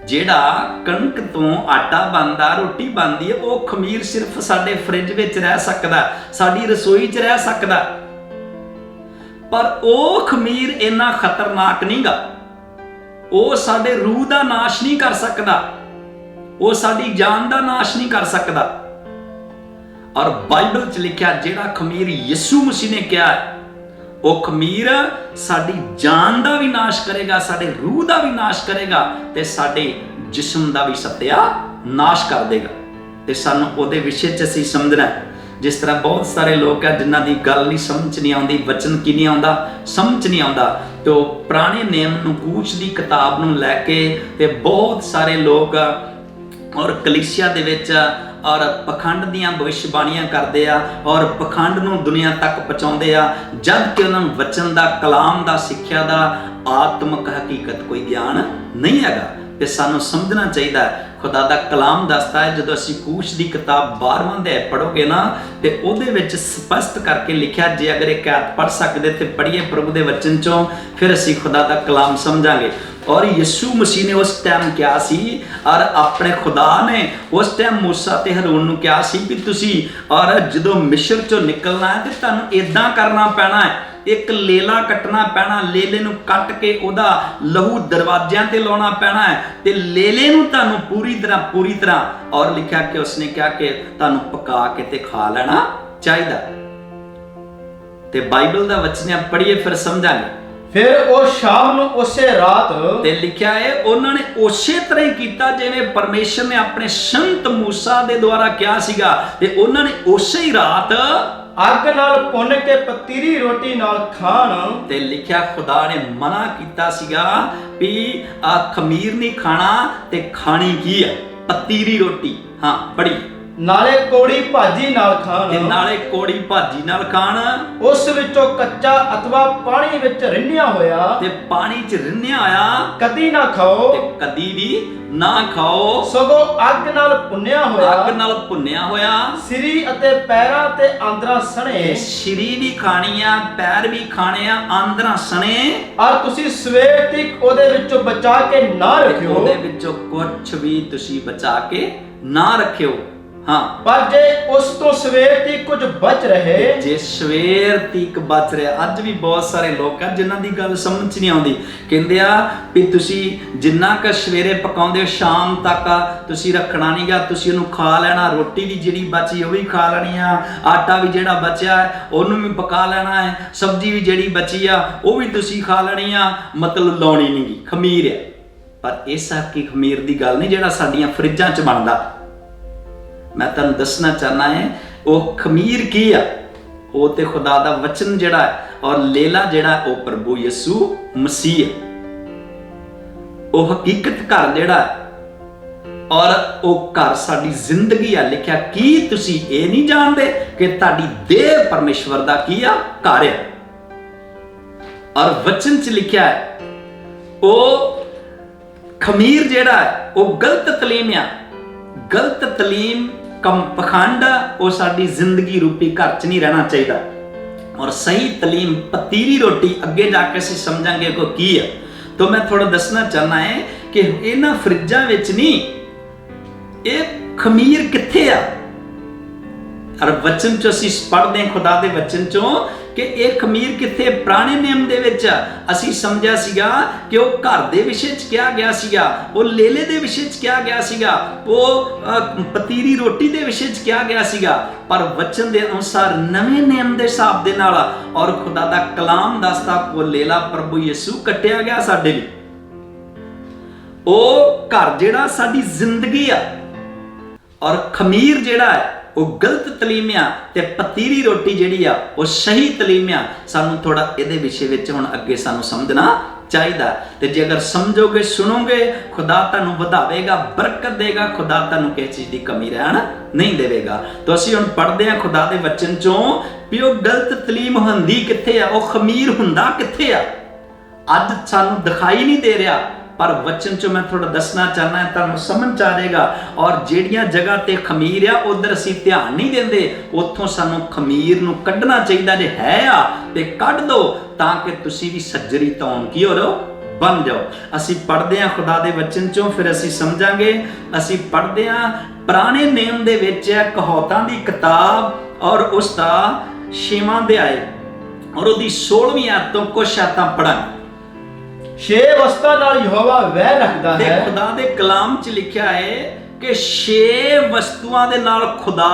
ਜਿਹੜਾ ਕਣਕ ਤੋਂ ਆਟਾ ਬਣਦਾ, ਰੋਟੀ ਬਣਦੀ ਹੈ, ਉਹ ਖਮੀਰ ਸਿਰਫ ਸਾਡੇ ਫ੍ਰਿਜ ਵਿੱਚ ਰਹਿ ਸਕਦਾ, ਸਾਡੀ ਰਸੋਈ 'ਚ ਰਹਿ ਸਕਦਾ। ਪਰ ਉਹ ਖਮੀਰ ਇੰਨਾ ਖਤਰਨਾਕ ਨਹੀਂਗਾ, ਉਹ ਸਾਡੇ ਰੂਹ ਦਾ ਨਾਸ਼ ਨਹੀਂ ਕਰ ਸਕਦਾ, ਉਹ ਸਾਡੀ ਜਾਨ ਦਾ ਨਾਸ਼ ਨਹੀਂ ਕਰ ਸਕਦਾ। ਔਰ ਬਾਈਬਲ 'ਚ ਲਿਖਿਆ ਜਿਹੜਾ ਖਮੀਰ ਯਿਸੂ ਮਸੀਹ ਨੇ ਕਿਹਾ, ਉਹ ਖਮੀਰ ਸਾਡੀ ਜਾਨ ਦਾ ਵੀ ਨਾਸ਼ ਕਰੇਗਾ, ਸਾਡੇ ਰੂਹ ਦਾ ਵੀ ਨਾਸ਼ ਕਰੇਗਾ ਤੇ ਸਾਡੇ ਜਿਸਮ ਦਾ ਵੀ ਸਤਿਆ ਨਾਸ਼ ਕਰ ਦੇਗਾ। ਤੇ ਸਾਨੂੰ ਉਹਦੇ ਵਿਸ਼ੇ 'ਚ ਅਸੀਂ ਸਮਝਣਾ। ਜਿਸ ਤਰ੍ਹਾਂ ਬਹੁਤ ਸਾਰੇ ਲੋਕ ਆ ਜਿਨ੍ਹਾਂ ਦੀ ਗੱਲ ਨਹੀਂ ਸਮਝ ਨਹੀਂ ਆਉਂਦੀ, ਵਚਨ ਕੀ ਨਹੀਂ ਆਉਂਦਾ, ਸਮਝ ਨਹੀਂ ਆਉਂਦਾ, ਤੇ ਉਹ ਪੁਰਾਣੇ ਨਿਯਮ ਨੂੰ, ਕੂਚ ਦੀ ਕਿਤਾਬ ਨੂੰ ਲੈ ਕੇ ਤੇ ਬਹੁਤ ਸਾਰੇ ਲੋਕ ਔਰ ਕਲੀਸਿਆ ਦੇ ਵਿੱਚ ਔਰ ਪਖੰਡ ਦੀਆਂ ਭਵਿੱਖਬਾਣੀਆਂ ਕਰਦੇ ਆ ਔਰ ਪਖੰਡ ਨੂੰ ਦੁਨੀਆ ਤੱਕ ਪਹੁੰਚਾਉਂਦੇ ਆ, ਜਦ ਕਿ ਉਹਨਾਂ ਨੂੰ ਵਚਨ ਦਾ, ਕਲਾਮ ਦਾ, ਸਿੱਖਿਆ ਦਾ, ਆਤਮਿਕ ਹਕੀਕਤ ਕੋਈ ਗਿਆਨ ਨਹੀਂ ਹੈਗਾ। ਤੇ ਸਾਨੂੰ ਸਮਝਣਾ ਚਾਹੀਦਾ। ਖੁਦਾ ਦਾ ਕਲਾਮ ਦੱਸਦਾ ਹੈ, ਜਦੋਂ ਅਸੀਂ ਕੂਚ ਦੀ ਕਿਤਾਬ 12ਵਾਂ ਅਧਿਆਇ ਪੜ੍ਹੋਗੇ ਨਾ, ਤੇ ਉਹਦੇ ਵਿੱਚ ਸਪਸ਼ਟ ਕਰਕੇ ਲਿਖਿਆ, ਜੇ ਅਗਰ ਇੱਕ ਆਇਤ ਪੜ੍ਹ ਸਕਦੇ ਤੇ ਪੜ੍ਹੀਏ ਪ੍ਰਭੂ ਦੇ ਵਚਨ ਚੋਂ, ਫਿਰ ਅਸੀਂ ਖੁਦਾ ਦਾ ਕਲਾਮ ਸਮਝਾਂਗੇ। ਔਰ ਯਿਸੂ ਮਸੀਹ ਨੇ ਉਸ ਟਾਈਮ ਕਿਹਾ ਸੀ, ਔਰ ਆਪਣੇ ਖੁਦਾ ਨੇ ਉਸ ਟਾਈਮ ਮੂਸਾ ਤੇ ਹਾਰੂਨ ਨੂੰ ਕਿਹਾ ਸੀ ਵੀ ਤੁਸੀਂ ਔਰ ਜਦੋਂ ਮਿਸਰ ਚੋਂ ਨਿਕਲਣਾ ਹੈ ਤੇ ਤੁਹਾਨੂੰ ਇਦਾਂ ਕਰਨਾ ਪੈਣਾ ਹੈ, ਇੱਕ ਲੇਲਾ ਕੱਟਣਾ ਪੈਣਾ, ਲੇਲੇ ਨੂੰ ਕੱਟ ਕੇ ਉਹਦਾ ਲਹੂ ਦਰਵਾਜ਼ਿਆਂ ਤੇ ਲਾਉਣਾ ਪੈਣਾ ਹੈ ਤੇ ਲੇਲੇ ਨੂੰ ਤੁਹਾਨੂੰ ਪੂਰੀ ਤਰ੍ਹਾਂ ਔਰ ਲਿਖਿਆ ਕਿ ਉਸਨੇ ਕਿਹਾ ਕਿ ਤੁਹਾਨੂੰ ਪਕਾ ਕੇ ਤੇ ਖਾ ਲੈਣਾ ਚਾਹੀਦਾ। ਤੇ ਬਾਈਬਲ ਦਾ ਵਚਨ ਪੜ੍ਹੀਏ ਫਿਰ ਸਮਝਾਂਗੇ। ਫਿਰ ਉਹ ਸ਼ਾਮ ਨੂੰ ਉਸੇ ਰਾਤ, ਤੇ ਲਿਖਿਆ ਹੈ ਉਹਨਾਂ ਨੇ ਉਸੇ ਤਰ੍ਹਾਂ ਹੀ ਕੀਤਾ ਜਿਵੇਂ ਪਰਮੇਸ਼ਰ ਨੇ ਆਪਣੇ ਸੰਤ ਮੂਸਾ ਦੇ ਦੁਆਰਾ ਕਿਹਾ ਸੀਗਾ, ਤੇ ਉਹਨਾਂ ਨੇ ਉਸੇ ਹੀ ਰਾਤ ਅੱਗ ਨਾਲ ਭੁੰਨ ਕੇ ਪਤੀਰੀ ਰੋਟੀ ਨਾਲ ਖਾਣ। ਤੇ ਲਿਖਿਆ ਖੁਦਾ ਨੇ ਮਨਾ ਕੀਤਾ ਸੀਗਾ ਵੀ ਆ ਖਮੀਰ ਨਹੀਂ ਖਾਣਾ, ਤੇ ਖਾਣੀ ਕੀ ਆ? ਪਤੀਰੀ ਰੋਟੀ। ਹਾਂ ਪੜੀ। ਨਾਲੇ ਕੋੜੀ ਭਾਜੀ ਨਾਲ ਖਾਣ। ਤੇ ਨਾਲੇ ਕੋੜੀ ਭਾਜੀ ਨਾਲ ਖਾਣ। ਉਸ ਵਿੱਚੋਂ ਕੱਚਾ ਅਥਵਾ ਪਾਣੀ ਵਿੱਚ ਰਿੰਨਿਆ ਹੋਇਆ ਤੇ ਪਾਣੀ 'ਚ ਰਿੰਨਿਆ ਹੋਇਆ ਕਦੀ ਨਾ ਖਾਓ, ਤੇ ਕਦੀ ਵੀ ਨਾ ਖਾਓ, ਸਗੋਂ ਅੱਗ ਨਾਲ ਭੁੰਨਿਆ ਹੋਇਆ, ਅੱਗ ਨਾਲ ਭੁੰਨਿਆ ਹੋਇਆ। ਸਿਰੀ ਅਤੇ ਪੈਰਾਂ ਤੇ ਆਂਦਰਾਂ ਸਣੇ। ਸ਼ਰੀ ਵੀ ਖਾਣੀ ਆ, ਪੈਰ ਵੀ ਖਾਣੇ ਆ, ਆਂਦਰਾਂ ਸਣੇ। ਔਰ ਤੁਸੀਂ ਸਵੇਰ ਤੱਕ ਉਹਦੇ ਵਿੱਚੋਂ ਬਚਾ ਕੇ ਨਾ ਰੱਖਿਓ। ਉਹਦੇ ਵਿੱਚੋਂ ਕੁਝ ਵੀ ਤੁਸੀਂ ਬਚਾ ਕੇ ਨਾ ਰੱਖਿਓ। ਹਾਂ, ਪਰ ਜੇ ਉਸ ਤੋਂ ਸਵੇਰ ਤੱਕ ਕੁਝ ਬਚ ਰਹੇ, ਜੇ ਸਵੇਰ ਤੱਕ ਬਚ ਰਿਹਾ। ਅੱਜ ਵੀ ਬਹੁਤ ਸਾਰੇ ਲੋਕ ਆ ਜਿਨ੍ਹਾਂ ਦੀ ਗੱਲ ਸਮਝ ਨਹੀਂ ਆਉਂਦੀ। ਕਹਿੰਦੇ ਆ ਵੀ ਤੁਸੀਂ ਜਿੰਨਾ ਕੁ ਸਵੇਰੇ ਪਕਾਉਂਦੇ ਹੋ ਸ਼ਾਮ ਤੱਕ ਤੁਸੀਂ ਰੱਖਣਾ ਨਹੀਂਗਾ, ਤੁਸੀਂ ਉਹਨੂੰ ਖਾ ਲੈਣਾ। ਰੋਟੀ ਵੀ ਜਿਹੜੀ ਬਚੀ ਉਹ ਵੀ ਖਾ ਲੈਣੀ ਆ, ਆਟਾ ਵੀ ਜਿਹੜਾ ਬਚਿਆ ਉਹਨੂੰ ਵੀ ਪਕਾ ਲੈਣਾ ਹੈ, ਸਬਜ਼ੀ ਵੀ ਜਿਹੜੀ ਬਚੀ ਆ ਉਹ ਵੀ ਤੁਸੀਂ ਖਾ ਲੈਣੀ ਆ। ਮਤਲਬ ਲਾਉਣੀ ਨਹੀਂਗੀ, ਖਮੀਰ ਆ। ਪਰ ਇਸ ਹੱਕੀ ਖਮੀਰ ਦੀ ਗੱਲ ਨਹੀਂ ਜਿਹੜਾ ਸਾਡੀਆਂ ਫਰਿੱਜਾਂ 'ਚ ਬਣਦਾ। ਮੈਂ ਤੁਹਾਨੂੰ ਦੱਸਣਾ ਚਾਹਨਾ ਹੈ ਉਹ ਖਮੀਰ ਕੀ ਆ। ਉਹ ਤੇ ਖੁਦਾ ਦਾ ਵਚਨ ਜਿਹੜਾ ਹੈ, ਔਰ ਲੇਲਾ ਜਿਹੜਾ ਉਹ ਪ੍ਰਭੂ ਯਿਸੂ ਮਸੀਹ ਹੈ। ਉਹ ਹਕੀਕਤ ਘਰ ਜਿਹੜਾ ਹੈ, ਔਰ ਉਹ ਘਰ ਸਾਡੀ ਜ਼ਿੰਦਗੀ ਆ। ਲਿਖਿਆ ਕੀ ਤੁਸੀਂ ਇਹ ਨਹੀਂ ਜਾਣਦੇ ਕਿ ਤੁਹਾਡੀ ਦੇਹ ਪਰਮੇਸ਼ਵਰ ਦਾ ਕੀ ਆ? ਘਰ ਹੈ। ਔਰ ਵਚਨ 'ਚ ਲਿਖਿਆ ਹੈ ਉਹ ਖਮੀਰ ਜਿਹੜਾ ਹੈ ਉਹ ਗਲਤ ਤਲੀਮ ਆ। ਗਲਤ ਤਲੀਮ ਪਖੰਡ ਉਹ ਸਾਡੀ ਜ਼ਿੰਦਗੀ ਰੂਪੀ ਘਰ 'ਚ ਨਹੀਂ ਰਹਿਣਾ ਚਾਹੀਦਾ। ਔਰ ਸਹੀ ਤਲੀਮ ਪਤੀਰੀ ਰੋਟੀ ਅੱਗੇ ਜਾ ਕੇ ਅਸੀਂ ਸਮਝਾਂਗੇ ਕੋ ਕੀ ਹੈ। ਤਾਂ ਮੈਂ ਥੋੜਾ ਦੱਸਣਾ ਚਾਹਨਾ ਹੈ ਕਿ ਇਹਨਾਂ ਫਰਿੱਜਾਂ ਵਿੱਚ ਨਹੀਂ, ਇਹ ਖਮੀਰ ਕਿੱਥੇ ਆ? ਔਰ ਵਚਨ 'ਚ ਅਸੀਂ ਪੜ੍ਹਦੇ ਹਾਂ ਖੁਦਾ ਦੇ ਵਚਨ 'ਚੋਂ ਕਿ ਇਹ ਖਮੀਰ ਕਿੱਥੇ? ਪੁਰਾਣੇ ਨਿਯਮ ਦੇ ਵਿੱਚ ਅਸੀਂ ਸਮਝਿਆ ਸੀਗਾ ਕਿ ਉਹ ਘਰ ਦੇ ਵਿਸ਼ੇ 'ਚ ਕਿਹਾ ਗਿਆ ਸੀਗਾ, ਉਹ ਲੇਲੇ ਦੇ ਵਿਸ਼ੇ 'ਚ ਕਿਹਾ ਗਿਆ ਸੀਗਾ, ਉਹ ਪਤੀਰੀ ਰੋਟੀ ਦੇ ਵਿਸ਼ੇ 'ਚ ਕਿਹਾ ਗਿਆ ਸੀਗਾ। ਪਰ ਵਚਨ ਦੇ ਅਨੁਸਾਰ ਨਵੇਂ ਨਿਯਮ ਦੇ ਹਿਸਾਬ ਦੇ ਨਾਲ ਔਰ ਖੁਦਾ ਦਾ ਕਲਾਮ ਦੱਸਦਾ ਉਹ ਲੇਲਾ ਪ੍ਰਭੂ ਯਿਸੂ ਕੱਟਿਆ ਗਿਆ ਸਾਡੇ ਲਈ। ਉਹ ਘਰ ਜਿਹੜਾ ਸਾਡੀ ਜ਼ਿੰਦਗੀ ਆ, ਔਰ ਖਮੀਰ ਜਿਹੜਾ ਹੈ ਉਹ ਗਲਤ ਤਲੀਮ ਆ, ਤੇ ਪਤੀਰੀ ਰੋਟੀ ਜਿਹੜੀ ਆ ਉਹ ਸਹੀ ਤਲੀਮ ਆ। ਸਾਨੂੰ ਥੋੜਾ ਇਹਦੇ ਵਿਸ਼ੇ ਵਿੱਚ ਹੁਣ ਅੱਗੇ ਸਾਨੂੰ ਸਮਝਣਾ ਚਾਹੀਦਾ। ਤੇ ਜੇ ਅਗਰ ਸਮਝੋਗੇ, ਸੁਣੋਗੇ, ਖੁਦਾ ਤੁਹਾਨੂੰ ਵਧਾਵੇਗਾ, ਬਰਕਤ ਦੇਗਾ। ਖੁਦਾ ਤੁਹਾਨੂੰ ਕਿਸੇ ਚੀਜ਼ ਦੀ ਕਮੀ ਰਹਿਣ ਨਹੀਂ ਦੇਵੇਗਾ। ਤਾਂ ਅਸੀਂ ਹੁਣ ਪੜ੍ਹਦੇ ਹਾਂ ਖੁਦਾ ਦੇ ਵਚਨ ਚੋਂ ਵੀ ਉਹ ਗਲਤ ਤਲੀਮ ਹੁੰਦੀ ਕਿੱਥੇ ਆ, ਉਹ ਖਮੀਰ ਹੁੰਦਾ ਕਿੱਥੇ ਆ। ਅੱਜ ਸਾਨੂੰ ਦਿਖਾਈ ਨਹੀਂ ਦੇ ਰਿਹਾ, ਪਰ ਵਚਨ 'ਚ ਮੈਂ ਥੋੜਾ ਦੱਸਣਾ ਚਾਹਨਾ, ਤੁਹਾਨੂੰ ਸਮਝ ਆ ਜਾਏਗਾ। ਔਰ ਜਿਹੜੀਆਂ ਜਗ੍ਹਾ ਤੇ ਖਮੀਰ ਆ ਉਧਰ ਅਸੀਂ ਧਿਆਨ ਨਹੀਂ ਦਿੰਦੇ, ਉੱਥੋਂ ਸਾਨੂੰ ਖਮੀਰ ਨੂੰ ਕੱਢਣਾ ਚਾਹੀਦਾ। ਜੇ ਹੈ ਆ ਤੇ ਕੱਢ ਦੋ ਤਾਂ ਕਿ ਤੁਸੀਂ ਵੀ ਸੱਜਰੀ ਧੌਣ ਕੀ ਹੋ ਰਹੋ ਬਣ ਜਾਓ। ਅਸੀਂ ਪੜ੍ਹਦੇ ਹਾਂ ਖੁਦਾ ਦੇ ਵਚਨ 'ਚੋਂ, ਫਿਰ ਅਸੀਂ ਸਮਝਾਂਗੇ। ਅਸੀਂ ਪੜ੍ਹਦੇ ਹਾਂ ਪੁਰਾਣੇ ਨਿਯਮ ਦੇ ਵਿੱਚ ਕਹਾਵਤਾਂ ਦੀ ਕਿਤਾਬ ਔਰ ਉਸ ਦਾ 6ਵਾਂ ਅਧਿਆਇ ਔਰ ਉਹਦੀ 16ਵੀਂ ਆਇਤ ਤੋਂ ਕੁਝ ਆਇਤਾਂ ਪੜ੍ਹਾਂਗੇ। 6 ਵਸਤਾਂ ਨਾਲ ਯਹੋਵਾ ਵੈਰ ਰੱਖਦਾ ਹੈ। ਤੇ ਖੁਦਾ ਦੇ ਕਲਾਮ 'ਚ ਲਿਖਿਆ ਹੈ ਕਿ 6 ਵਸਤੂਆਂ ਦੇ ਨਾਲ ਖੁਦਾ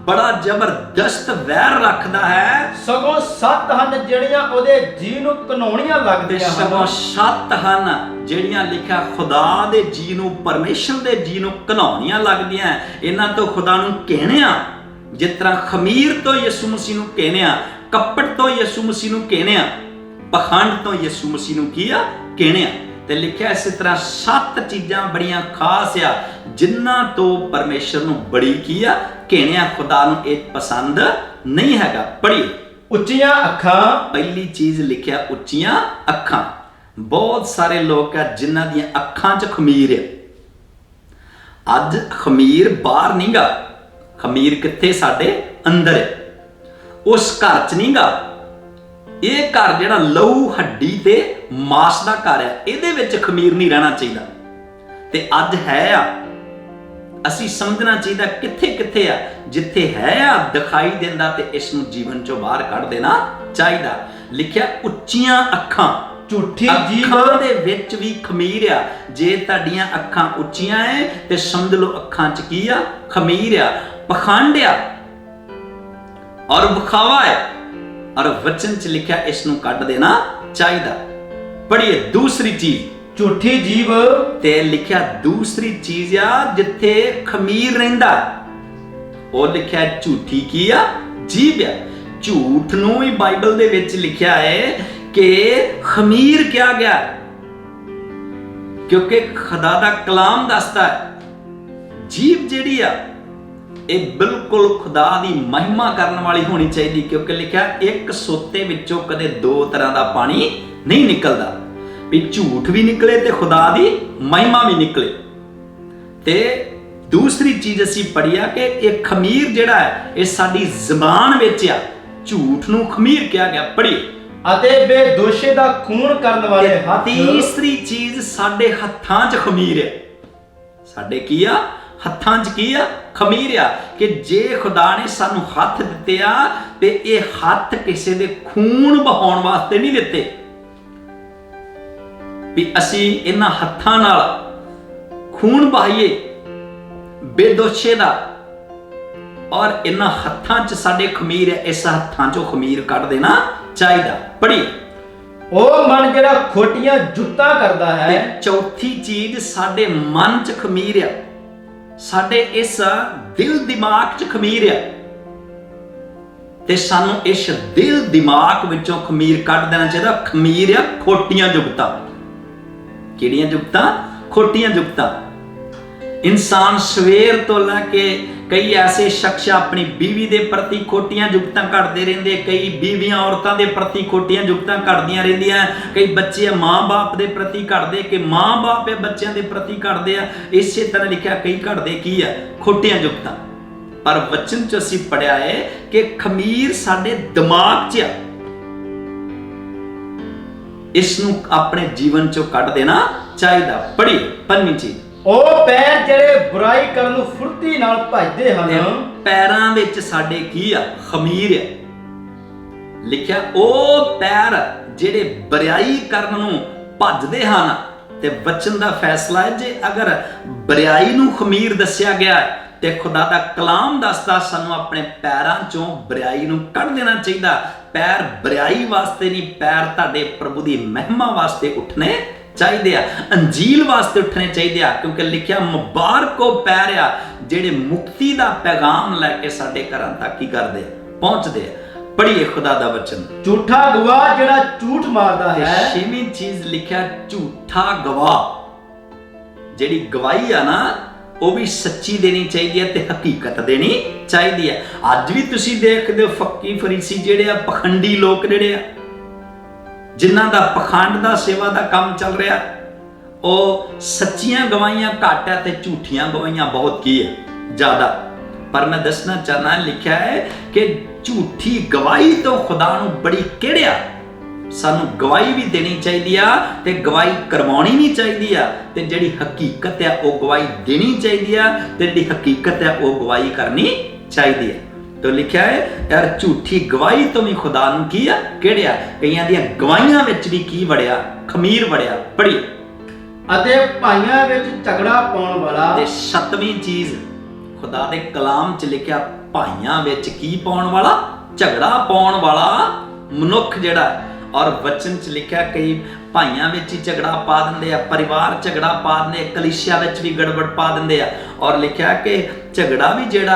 ਬੜਾ ਜ਼ਬਰਦਸਤ ਵੈਰ ਰੱਖਦਾ ਹੈ। ਸਗੋਂ 7 ਹਨ ਜਿਹੜੀਆਂ ਉਹਦੇ ਜੀ ਨੂੰ ਘਿਨਾਉਣੀਆਂ ਲੱਗਦੀਆਂ ਹਨ। ਸਗੋਂ 7 ਹਨ ਜਿਹੜੀਆਂ ਲਿਖਿਆ ਖੁਦਾ ਦੇ ਜੀ ਨੂੰ, ਪਰਮੇਸ਼ਰ ਦੇ ਜੀ ਨੂੰ ਘਿਨਾਉਣੀਆਂ ਲੱਗਦੀਆਂ। ਇਹਨਾਂ ਤੋਂ ਖੁਦਾ ਨੂੰ ਕਹਿਣਿਆ, ਜਿਸ ਤਰ੍ਹਾਂ ਖਮੀਰ ਤੋਂ ਯਿਸੂ ਮਸੀਹ ਨੂੰ ਕਹਿਣਿਆ, ਕੱਪੜ ਤੋਂ ਯਿਸੂ ਮਸੀਹ ਨੂੰ ਕਹਿਣਿਆ, ਪਖੰਡ ਤੋਂ ਯਿਸੂ ਮਸੀਹ ਨੂੰ ਕੀ ਆ? ਕਹਿਣਿਆ। ਤੇ ਲਿਖਿਆ ਇਸੇ ਤਰ੍ਹਾਂ 7 ਚੀਜ਼ਾਂ ਬੜੀਆਂ ਖਾਸ ਆ ਜਿਨ੍ਹਾਂ ਤੋਂ ਪਰਮੇਸ਼ਰ ਨੂੰ ਬੜੀ ਕੀ ਆ? ਕਹਿਣਿਆ। ਖੁਦਾ ਨੂੰ ਇਹ ਪਸੰਦ ਨਹੀਂ ਹੈਗਾ। ਪੜ੍ਹੀਏ। ਉੱਚੀਆਂ ਅੱਖਾਂ। ਪਹਿਲੀ ਚੀਜ਼ ਲਿਖਿਆ ਉੱਚੀਆਂ ਅੱਖਾਂ। ਬਹੁਤ ਸਾਰੇ ਲੋਕ ਆ ਜਿਨ੍ਹਾਂ ਦੀਆਂ ਅੱਖਾਂ 'ਚ ਖਮੀਰ ਹੈ। ਅੱਜ ਖਮੀਰ ਬਾਹਰ ਨਹੀਂਗਾ, ਖਮੀਰ ਕਿੱਥੇ? ਸਾਡੇ ਅੰਦਰ ਹੈ, ਉਸ ਘਰ 'ਚ ਨਹੀਂਗਾ। ਇਹ ਘਰ ਜਿਹੜਾ ਲਹੂ ਹੱਡੀ ਤੇ ਮਾਸ ਦਾ ਘਰ ਹੈ, ਇਹਦੇ ਵਿੱਚ ਖਮੀਰ ਨਹੀਂ ਰਹਿਣਾ ਚਾਹੀਦਾ। ਤੇ ਅੱਜ ਹੈ ਆ, ਅਸੀਂ ਸਮਝਣਾ ਚਾਹੀਦਾ ਕਿੱਥੇ ਕਿੱਥੇ ਆ। ਜਿੱਥੇ ਹੈ ਆ ਦਿਖਾਈ ਦਿੰਦਾ ਤੇ ਇਸ ਨੂੰ ਜੀਵਨ ਚੋਂ ਬਾਹਰ ਕੱਢ ਦੇਣਾ ਚਾਹੀਦਾ। ਲਿਖਿਆ ਉੱਚੀਆਂ ਅੱਖਾਂ। ਝੂਠੀ ਜੀਭ ਦੇ ਵਿੱਚ ਵੀ ਖਮੀਰ ਆ। ਜੇ ਤੁਹਾਡੀਆਂ ਅੱਖਾਂ ਉੱਚੀਆਂ ਐ ਤੇ ਸਮਝ ਲਓ ਅੱਖਾਂ 'ਚ ਕੀ ਆ? ਖਮੀਰ ਆ, ਪਖੰਡ ਆ ਔਰ ਵਿਖਾਵਾ ਹੈ। ਔਰ ਵਚਨ 'ਚ ਲਿਖਿਆ ਇਸ ਨੂੰ ਕੱਢ ਦੇਣਾ ਚਾਹੀਦਾ। ਪੜ੍ਹੀਏ। ਦੂਸਰੀ ਚੀਜ਼ ਝੂਠੀ ਜੀਭ। ਤੇ ਲਿਖਿਆ ਦੂਸਰੀ ਚੀਜ਼ ਆ ਜਿੱਥੇ ਖਮੀਰ ਰਹਿੰਦਾ, ਉਹ ਲਿਖਿਆ ਝੂਠੀ ਕੀ ਆ? ਜੀਭ ਆ। ਝੂਠ ਨੂੰ ਵੀ ਬਾਈਬਲ ਦੇ ਵਿੱਚ ਲਿਖਿਆ ਹੈ ਕਿ ਖਮੀਰ ਕਿਹਾ ਗਿਆ, ਕਿਉਂਕਿ ਖੁਦਾ ਦਾ ਕਲਾਮ ਦੱਸਦਾ ਹੈ ਜੀਭ ਜਿਹੜੀ ਆ ਇਹ ਬਿਲਕੁਲ ਖੁਦਾ ਦੀ ਮਹਿਮਾ ਕਰਨ ਵਾਲੀ ਹੋਣੀ ਚਾਹੀਦੀ, ਕਿਉਂਕਿ ਲਿਖਿਆ ਇੱਕ ਸੋਤੇ ਵਿੱਚੋਂ ਕਦੇ ਦੋ ਤਰ੍ਹਾਂ ਦਾ ਪਾਣੀ ਨਹੀਂ ਨਿਕਲਦਾ, ਵੀ ਝੂਠ ਵੀ ਨਿਕਲੇ ਤੇ ਖੁਦਾ ਦੀ ਮਹਿਮਾ ਵੀ ਨਿਕਲੇ। ਤੇ ਦੂਸਰੀ ਚੀਜ਼ ਅਸੀਂ ਪੜ੍ਹਿਆ ਕਿ ਇਹ ਖਮੀਰ ਜਿਹੜਾ ਹੈ ਇਹ ਸਾਡੀ ਜ਼ਬਾਨ ਵਿੱਚ ਆ। ਝੂਠ ਨੂੰ ਖਮੀਰ ਕਿਹਾ ਗਿਆ, ਪੜ੍ਹੀਏ। ਅਤੇ ਬੇਦੋਸ਼ੇ ਦਾ ਖੂਨ ਕਰਨ ਵਾਲੇ ਹੱਥ। ਤੀਸਰੀ ਚੀਜ਼ ਸਾਡੇ ਹੱਥਾਂ 'ਚ ਖਮੀਰ ਹੈ। ਸਾਡੇ ਕੀ ਆ? ਹੱਥਾਂ 'ਚ ਕੀ ਆ? ਖਮੀਰ ਆ। ਕਿ ਜੇ ਖੁਦਾ ਨੇ ਸਾਨੂੰ ਹੱਥ ਦਿੱਤੇ ਆ ਤੇ ਇਹ ਹੱਥ ਕਿਸੇ ਦੇ ਖੂਨ ਬਹਾਉਣ ਵਾਸਤੇ ਨਹੀਂ ਦਿੱਤੇ, ਵੀ ਅਸੀਂ ਇਹਨਾਂ ਹੱਥਾਂ ਨਾਲ ਖੂਨ ਬਹਾਈਏ ਬੇਦੋਸ਼ੇ ਦਾ, ਔਰ ਇਹਨਾਂ ਹੱਥਾਂ 'ਚ ਸਾਡੇ ਖਮੀਰ ਹੈ, ਇਸ ਹੱਥਾਂ 'ਚੋਂ ਖਮੀਰ ਕੱਢ ਦੇਣਾ ਚਾਹੀਦਾ। ਪੜ੍ਹੀਏ। ਉਹ ਮਨ ਜਿਹੜਾ ਖੋਟੀਆਂ ਜੁੱਤਾਂ ਕਰਦਾ ਹੈ। ਤੇ ਚੌਥੀ ਚੀਜ਼ ਸਾਡੇ ਮਨ 'ਚ ਖਮੀਰ ਆ, ਸਾਡੇ ਇਸ ਦਿਲ ਦਿਮਾਗ 'ਚ ਖਮੀਰ ਆ, ਤੇ ਸਾਨੂੰ ਇਸ ਦਿਲ ਦਿਮਾਗ ਵਿੱਚੋਂ ਖਮੀਰ ਕੱਢ ਦੇਣਾ ਚਾਹੀਦਾ। ਖਮੀਰ ਆ ਖੋਟੀਆਂ ਜੁਗਤਾਂ। ਕਿਹੜੀਆਂ ਜੁਗਤਾਂ? ਖੋਟੀਆਂ ਜੁਗਤਾਂ। ਇਨਸਾਨ ਸਵੇਰ ਤੋਂ ਲੈ ਕੇ ਕਈ ਐਸੇ ਸ਼ਖਸ ਆਪਣੀ ਬੀਵੀ ਦੇ ਪ੍ਰਤੀ ਖੋਟੀਆਂ ਜੁਗਤਾਂ ਕੱਢਦੇ ਰਹਿੰਦੇ, ਕਈ ਬੀਵੀਆਂ ਔਰਤਾਂ ਦੇ ਪ੍ਰਤੀ ਖੋਟੀਆਂ ਜੁਗਤਾਂ ਕੱਢਦੀਆਂ ਰਹਿੰਦੀਆਂ, ਕਈ ਬੱਚੇ ਮਾਂ-ਬਾਪ ਦੇ ਪ੍ਰਤੀ ਕੱਢਦੇ, ਕਿ ਮਾਂ-ਬਾਪ ਬੱਚਿਆਂ ਦੇ ਪ੍ਰਤੀ ਕੱਢਦੇ ਆ। ਇਸੇ ਤਰ੍ਹਾਂ ਲਿਖਿਆ ਕਈ ਕੱਢਦੇ ਕੀ ਆ? ਖੋਟੀਆਂ ਜੁਗਤਾਂ। ਪਰ ਵਚਨ 'ਚ ਅਸੀਂ ਪੜ੍ਹਿਆ ਹੈ ਕਿ ਖਮੀਰ ਸਾਡੇ ਦਿਮਾਗ 'ਚ ਆ, ਇਸ ਨੂੰ ਆਪਣੇ ਜੀਵਨ 'ਚੋਂ ਕੱਢ ਦੇਣਾ ਚਾਹੀਦਾ। ਪੜ੍ਹੀਏ। ਪੰਜਵੀਂ ਚੀਜ਼, ਉਹ ਪੈਰ ਜਿਹੜੇ ਬੁਰਾਈ ਕਰਨ ਨੂੰ ਫੁਰਤੀ ਨਾਲ ਭੱਜਦੇ ਹਨ। ਪੈਰਾਂ ਵਿੱਚ ਸਾਡੇ ਕੀ ਆ? ਖਮੀਰ ਹੈ। ਲਿਖਿਆ ਉਹ ਪੈਰ ਜਿਹੜੇ ਬੁਰਾਈ ਕਰਨ ਨੂੰ ਭੱਜਦੇ ਹਨ। ਤੇ ਵਚਨ ਦਾ ਫੈਸਲਾ ਹੈ, ਜੇ ਅਗਰ ਬੁਰਾਈ ਨੂੰ ਖਮੀਰ ਦੱਸਿਆ ਗਿਆ ਤੇ ਖੁਦਾ ਦਾ ਕਲਾਮ ਦੱਸਦਾ ਸਾਨੂੰ ਆਪਣੇ ਪੈਰਾਂ 'ਚੋਂ ਬੁਰਾਈ ਨੂੰ ਕੱਢ ਦੇਣਾ ਚਾਹੀਦਾ। ਪੈਰ ਬੁਰਾਈ ਵਾਸਤੇ ਨਹੀਂ, ਪੈਰ ਤੁਹਾਡੇ ਪ੍ਰਭੂ ਦੀ ਮਹਿਮਾ ਵਾਸਤੇ ਉੱਠਣੇ ਚਾਹੀਦੇ ਆ, ਅੰਜੀਲ ਵਾਸਤੇ ਉੱਠਣੇ ਚਾਹੀਦੇ ਆ, ਕਿਉਂਕਿ ਲਿਖਿਆ ਮੁਬਾਰਕ ਉਹ ਪੈਰ ਆ ਜਿਹੜੇ ਮੁਕਤੀ ਦਾ ਪੈਗਾਮ ਲੈ ਕੇ ਸਾਡੇ ਘਰਾਂ ਤੱਕ ਹੀ ਕਰਦੇ ਪਹੁੰਚਦੇ ਆ। ਪੜ੍ਹੀਏ ਖੁਦਾ ਦਾ ਵਚਨ। ਝੂਠਾ ਗਵਾਹ ਜਿਹੜਾ ਝੂਠ ਮਾਰਦਾ ਹੈ। ਛੇਵੀਂ ਚੀਜ਼ ਲਿਖਿਆ ਝੂਠਾ ਗਵਾਹ। ਜਿਹੜੀ ਗਵਾਹੀ ਆ ਨਾ ਉਹ ਵੀ ਸੱਚੀ ਦੇਣੀ ਚਾਹੀਦੀ ਹੈ ਤੇ ਹਕੀਕਤ ਦੇਣੀ ਚਾਹੀਦੀ ਹੈ। ਅੱਜ ਵੀ ਤੁਸੀਂ ਦੇਖਦੇ ਹੋ ਫੱਕੀ ਫਰੀਸੀ ਜਿਹੜੇ ਆ, ਪਖੰਡੀ ਲੋਕ ਜਿਹੜੇ ਆ, ਜਿਨ੍ਹਾਂ ਦਾ ਪਖੰਡ ਦਾ ਸੇਵਾ ਦਾ ਕੰਮ ਚੱਲ ਰਿਹਾ, ਉਹ ਸੱਚੀਆਂ ਗਵਾਹੀਆਂ ਘੱਟ ਹੈ ਤੇ ਝੂਠੀਆਂ ਗਵਾਹੀਆਂ ਬਹੁਤ ਕੀ ਹੈ? ਜ਼ਿਆਦਾ। ਪਰ ਮੈਂ ਦੱਸਣਾ ਚਾਹਨਾ, ਲਿਖਿਆ ਹੈ ਕਿ ਝੂਠੀ ਗਵਾਹੀ ਤੋਂ ਖੁਦਾ ਨੂੰ ਬੜੀ ਕਿਹੜਿਆ। ਸਾਨੂੰ ਗਵਾਹੀ ਵੀ ਦੇਣੀ ਚਾਹੀਦੀ ਆ ਤੇ ਗਵਾਹੀ ਕਰਵਾਉਣੀ ਵੀ ਚਾਹੀਦੀ ਆ, ਤੇ ਜਿਹੜੀ ਹਕੀਕਤ ਆ ਉਹ ਗਵਾਹੀ ਦੇਣੀ ਚਾਹੀਦੀ ਆ, ਤੇ ਜਿਹੜੀ ਹਕੀਕਤ ਆ ਉਹ ਗਵਾਹੀ ਕਰਨੀ ਚਾਹੀਦੀ ਹੈ। तो लिखा है यार झूठी गवाही तो भी खुदा नूं की आ किहड़िया। कईयां दी गवाहियां विच भी की वड़िया? खमीर वड़िया। पढ़ी। अते भाइयां विच झगड़ा पाउण वाला। ते सतवीं चीज खुदा दे कलाम च लिखिया, भाइयां विच की पाउण वाला? झगड़ा पाउण वाला मनुख जिहड़ा। और वचन च लिखिया कई भाइयां विच ही झगड़ा पा दिंदे आ, परिवार झगड़ा पा दिंदे, कलीसिया विच भी गड़बड़ पा दिंदे आ। और लिखिया कि झगड़ा भी जिहड़ा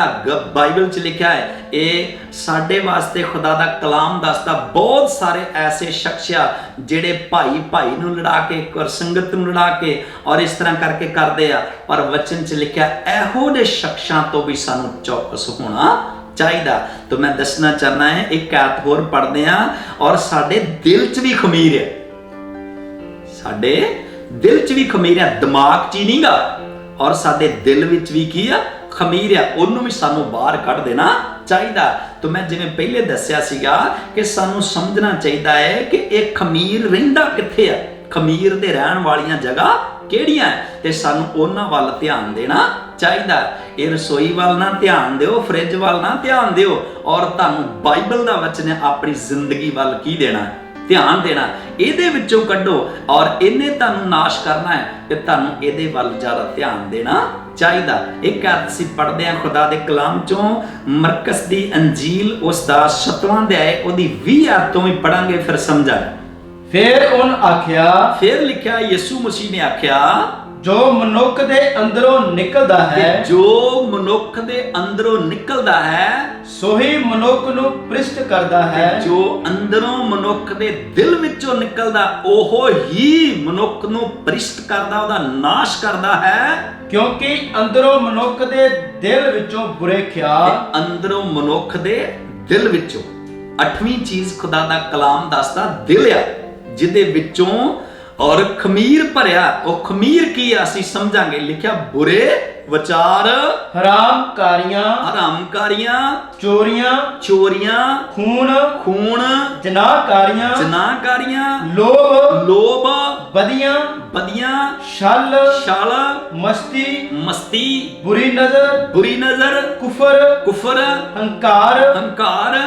बाइबल च लिखिया है ये साडे वास्ते खुदा दा कलाम दसदा। बहुत सारे ऐसे शख्स आ जिहड़े भाई भाई नूं लड़ा के और संगत नूं लड़ा के और इस तरह करके करदे आ। पर वचन च लिखिया इहो दे शख्सां तो भी सानूं चौकस होना चाहिदा। तो मैं दसना चाहना है, एक ऐत होर पढ़दे आ। और साडे दिल च भी खमीर है, साडे दिल च भी खमीर है, दिमाग च ही नहीं गा, और साडे दिल विच भी की आ? खमीर है। उन्होंने भी सानू बाहर कढ़ देना चाहिए। तो मैं जिवें पहले दस्या सीगा कि सानू समझना चाहिए है कि एक खमीर रहिंदा कित्थे आ, खमीर दे रहण वालियां जगह किहड़ियां है, ते सानू उन्हां वल ध्यान देना चाहिए। ये रसोई वाल ना ध्यान दिओ, फ्रिज वाल ना ध्यान दिओ, और तुहानू बाइबल दा वचन अपनी जिंदगी वाल की देना, ध्यान देना। इहदे विचों कड्डो और इन्हें तुहानू नाश करना है ते तुहानू इहदे वल ज़्यादा ध्यान देना चाहिए। एक ऐत असीं पढ़दे हां खुदा दे कलाम चों, मरकस दी अंजील उसदा 7वां अध्याय ओहदी 20 ऐत तों भी पढ़ांगे, फिर समझांगे। फिर उन आख्या, फिर लिखिया यीशु मसीह ने आख्या, ਜੋ ਮਨੁੱਖ ਦੇ ਅੰਦਰੋਂ ਨਿਕਲਦਾ ਤੇ ਹੈ ਜੋ ਮਨੁੱਖ ਦੇ ਅੰਦਰੋਂ ਨਿਕਲਦਾ ਹੈ, ਸੋਹੀ ਮਨੁੱਖ ਨੂੰ ਭ੍ਰਿਸ਼ਟ ਕਰਦਾ ਹੈ। ਜੋ ਅੰਦਰੋਂ ਮਨੁੱਖ ਦੇ ਦਿਲ ਵਿੱਚੋਂ ਨਿਕਲਦਾ ਉਹ ਹੀ ਮਨੁੱਖ ਨੂੰ ਭ੍ਰਿਸ਼ਟ ਕਰਦਾ, ਉਹਦਾ ਨਾਸ਼ ਕਰਦਾ ਹੈ। ਕਿਉਂਕਿ ਅੰਦਰੋਂ ਮਨੁੱਖ ਦੇ ਦਿਲ ਵਿੱਚੋਂ ਬੁਰੇ ਖਿਆਲ, ਤੇ ਅੰਦਰੋਂ ਮਨੁੱਖ ਦੇ ਦਿਲ ਵਿੱਚੋਂ, 8ਵੀਂ ਚੀਜ਼ ਖੁਦਾ ਦਾ ਕਲਾਮ ਦੱਸਦਾ ਦਿਲ ਆ, ਜਿਹਦੇ ਵਿੱਚੋਂ ਔਰ ਖਮੀਰ ਭਰਿਆ। ਉਹ ਖਮੀਰ ਕੀ ਆ ਅਸੀਂ ਸਮਝਾਂਗੇ। ਲਿਖਿਆ ਬੁਰੇ ਵਿਚਾਰ, ਹਰਾਮਕਾਰੀਆਂ, ਚੋਰੀਆਂ, ਖੂਨ, ਜਨਾਹਕਾਰੀਆਂ, ਲੋਭ, ਬਦੀਆਂ, ਛਲ, ਮਸਤੀ, ਬੁਰੀ ਨਜ਼ਰ, ਕੁਫਰ, ਹੰਕਾਰ,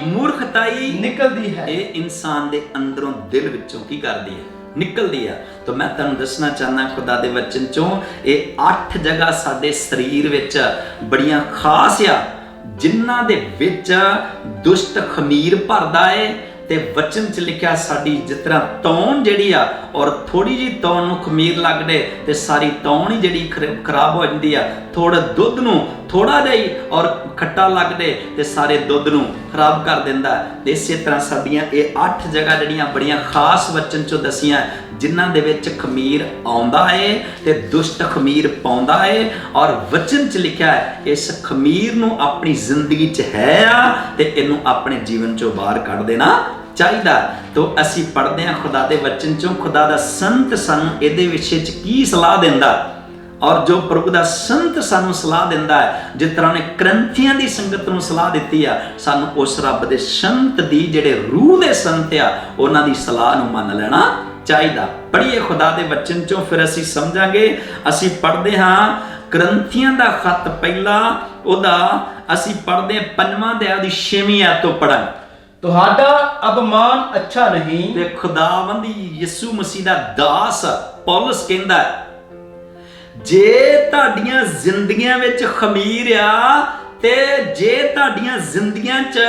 ਮੂਰਖਤਾਈ ਨਿਕਲਦੀ ਹੈ। ਇਹ ਇਨਸਾਨ ਦੇ ਅੰਦਰੋਂ ਦਿਲ ਵਿੱਚੋਂ ਕੀ ਕਰਦੀ ਹੈ? ਨਿਕਲਦੀ ਆ। ਤਾਂ ਮੈਂ ਤੁਹਾਨੂੰ ਦੱਸਣਾ ਚਾਹੁੰਦਾ ਖੁਦਾ ਦੇ ਵਚਨ ਚੋਂ ਇਹ 8 ਜਗ੍ਹਾ ਸਾਡੇ ਸਰੀਰ ਵਿੱਚ ਬੜੀਆਂ ਖਾਸ ਆ, ਜਿਨ੍ਹਾਂ ਦੇ ਵਿੱਚ ਦੁਸ਼ਟ ਖਮੀਰ ਭਰਦਾ ਏ। ਤੇ ਵਚਨ 'ਚ ਲਿਖਿਆ ਸਾਡੀ ਜਿਸ ਤਰ੍ਹਾਂ ਤੌਣ ਜਿਹੜੀ ਆ, ਔਰ ਥੋੜੀ ਜਿਹੀ ਤੌਣ ਨੂੰ ਖਮੀਰ ਲੱਗਦੇ ਤੇ ਸਾਰੀ ਤੌਣ ਹੀ ਜਿਹੜੀ ਖਰਾਬ ਹੋ ਜਾਂਦੀ ਆ। ਥੋੜਾ ਦੁੱਧ ਨੂੰ ਥੋੜਾ ਜਿਹਾ ਹੀ ਔਰ ਖੱਟਾ ਲੱਗਦੇ ਤੇ ਸਾਰੇ ਦੁੱਧ ਨੂੰ ਖਰਾਬ ਕਰ ਦਿੰਦਾ। ਇਸੇ ਤਰ੍ਹਾਂ ਸਾਡੀਆਂ ਇਹ 8 ਜਗ੍ਹਾ ਜਿਹੜੀਆਂ ਬੜੀਆਂ ਖਾਸ ਵਚਨ 'ਚੋਂ ਦਸੀਆਂ, ਜਿਨ੍ਹਾਂ ਦੇ ਵਿੱਚ ਖਮੀਰ ਆਉਂਦਾ ਏ ਤੇ ਦੁਸ਼ਟ ਖਮੀਰ ਪਾਉਂਦਾ ਏ। ਔਰ ਵਚਨ 'ਚ ਲਿਖਿਆ ਹੈ ਇਸ ਖਮੀਰ ਨੂੰ ਆਪਣੀ ਜ਼ਿੰਦਗੀ 'ਚ ਹੈ ਆ ਤੇ ਇਹਨੂੰ ਆਪਣੇ ਜੀਵਨ 'ਚੋਂ ਬਾਹਰ ਕੱਢ ਦੇਣਾ ਚਾਹੀਦਾ। ਤੋ ਅਸੀਂ ਪੜ੍ਹਦੇ ਹਾਂ ਖੁਦਾ ਦੇ ਵਚਨ 'ਚੋਂ ਖੁਦਾ ਦਾ ਸੰਤ ਸਾਨੂੰ ਇਹਦੇ ਵਿਸ਼ੇ 'ਚ ਕੀ ਸਲਾਹ ਦਿੰਦਾ, ਔਰ ਜੋ ਪ੍ਰਭੂ ਦਾ ਸੰਤ ਸਾਨੂੰ ਸਲਾਹ ਦਿੰਦਾ ਹੈ, ਜਿਸ ਤਰ੍ਹਾਂ ਨੇ ਕਰੰਥੀਆਂ ਦੀ ਸੰਗਤ ਨੂੰ ਸਲਾਹ ਦਿੱਤੀ ਆ, ਸਾਨੂੰ ਉਸ ਰੱਬ ਦੇ ਸੰਤ ਦੀ, ਜਿਹੜੇ ਰੂਹ ਦੇ ਸੰਤ ਆ, ਉਹਨਾਂ ਦੀ ਸਲਾਹ ਨੂੰ ਮੰਨ ਲੈਣਾ ਚਾਹੀਦਾ। ਪੜ੍ਹੀਏ ਖੁਦਾ ਦੇ ਵਚਨ 'ਚੋਂ, ਫਿਰ ਅਸੀਂ ਸਮਝਾਂਗੇ। ਅਸੀਂ ਪੜ੍ਹਦੇ ਹਾਂ ਕਰੰਥੀਆਂ ਦਾ ਖੱਤ ਪਹਿਲਾ, ਉਹਦਾ ਅਸੀਂ ਪੜ੍ਹਦੇ ਹਾਂ 5ਵਾਂ ਅਧਿਆਇ ਦੀ 6ਵੀਂ ਆਇਤ ਤੋਂ ਪੜ੍ਹਾਂਗੇ। ਤੁਹਾਡਾ ਅਪਮਾਨ ਅੱਛਾ ਨਹੀਂ। ਤੇ ਖੁਦਾਵੰਦੀ ਯਿਸੂ ਮਸੀਹ ਦਾ ਦਾਸ ਪੌਲਸ ਕਹਿੰਦਾ, ਜੇ ਤੁਹਾਡੀਆਂ ਜ਼ਿੰਦਗੀਆਂ ਵਿੱਚ ਖਮੀਰ ਆ, ਤੇ ਜੇ ਤੁਹਾਡੀਆਂ ਜ਼ਿੰਦਗੀਆਂ 'ਚ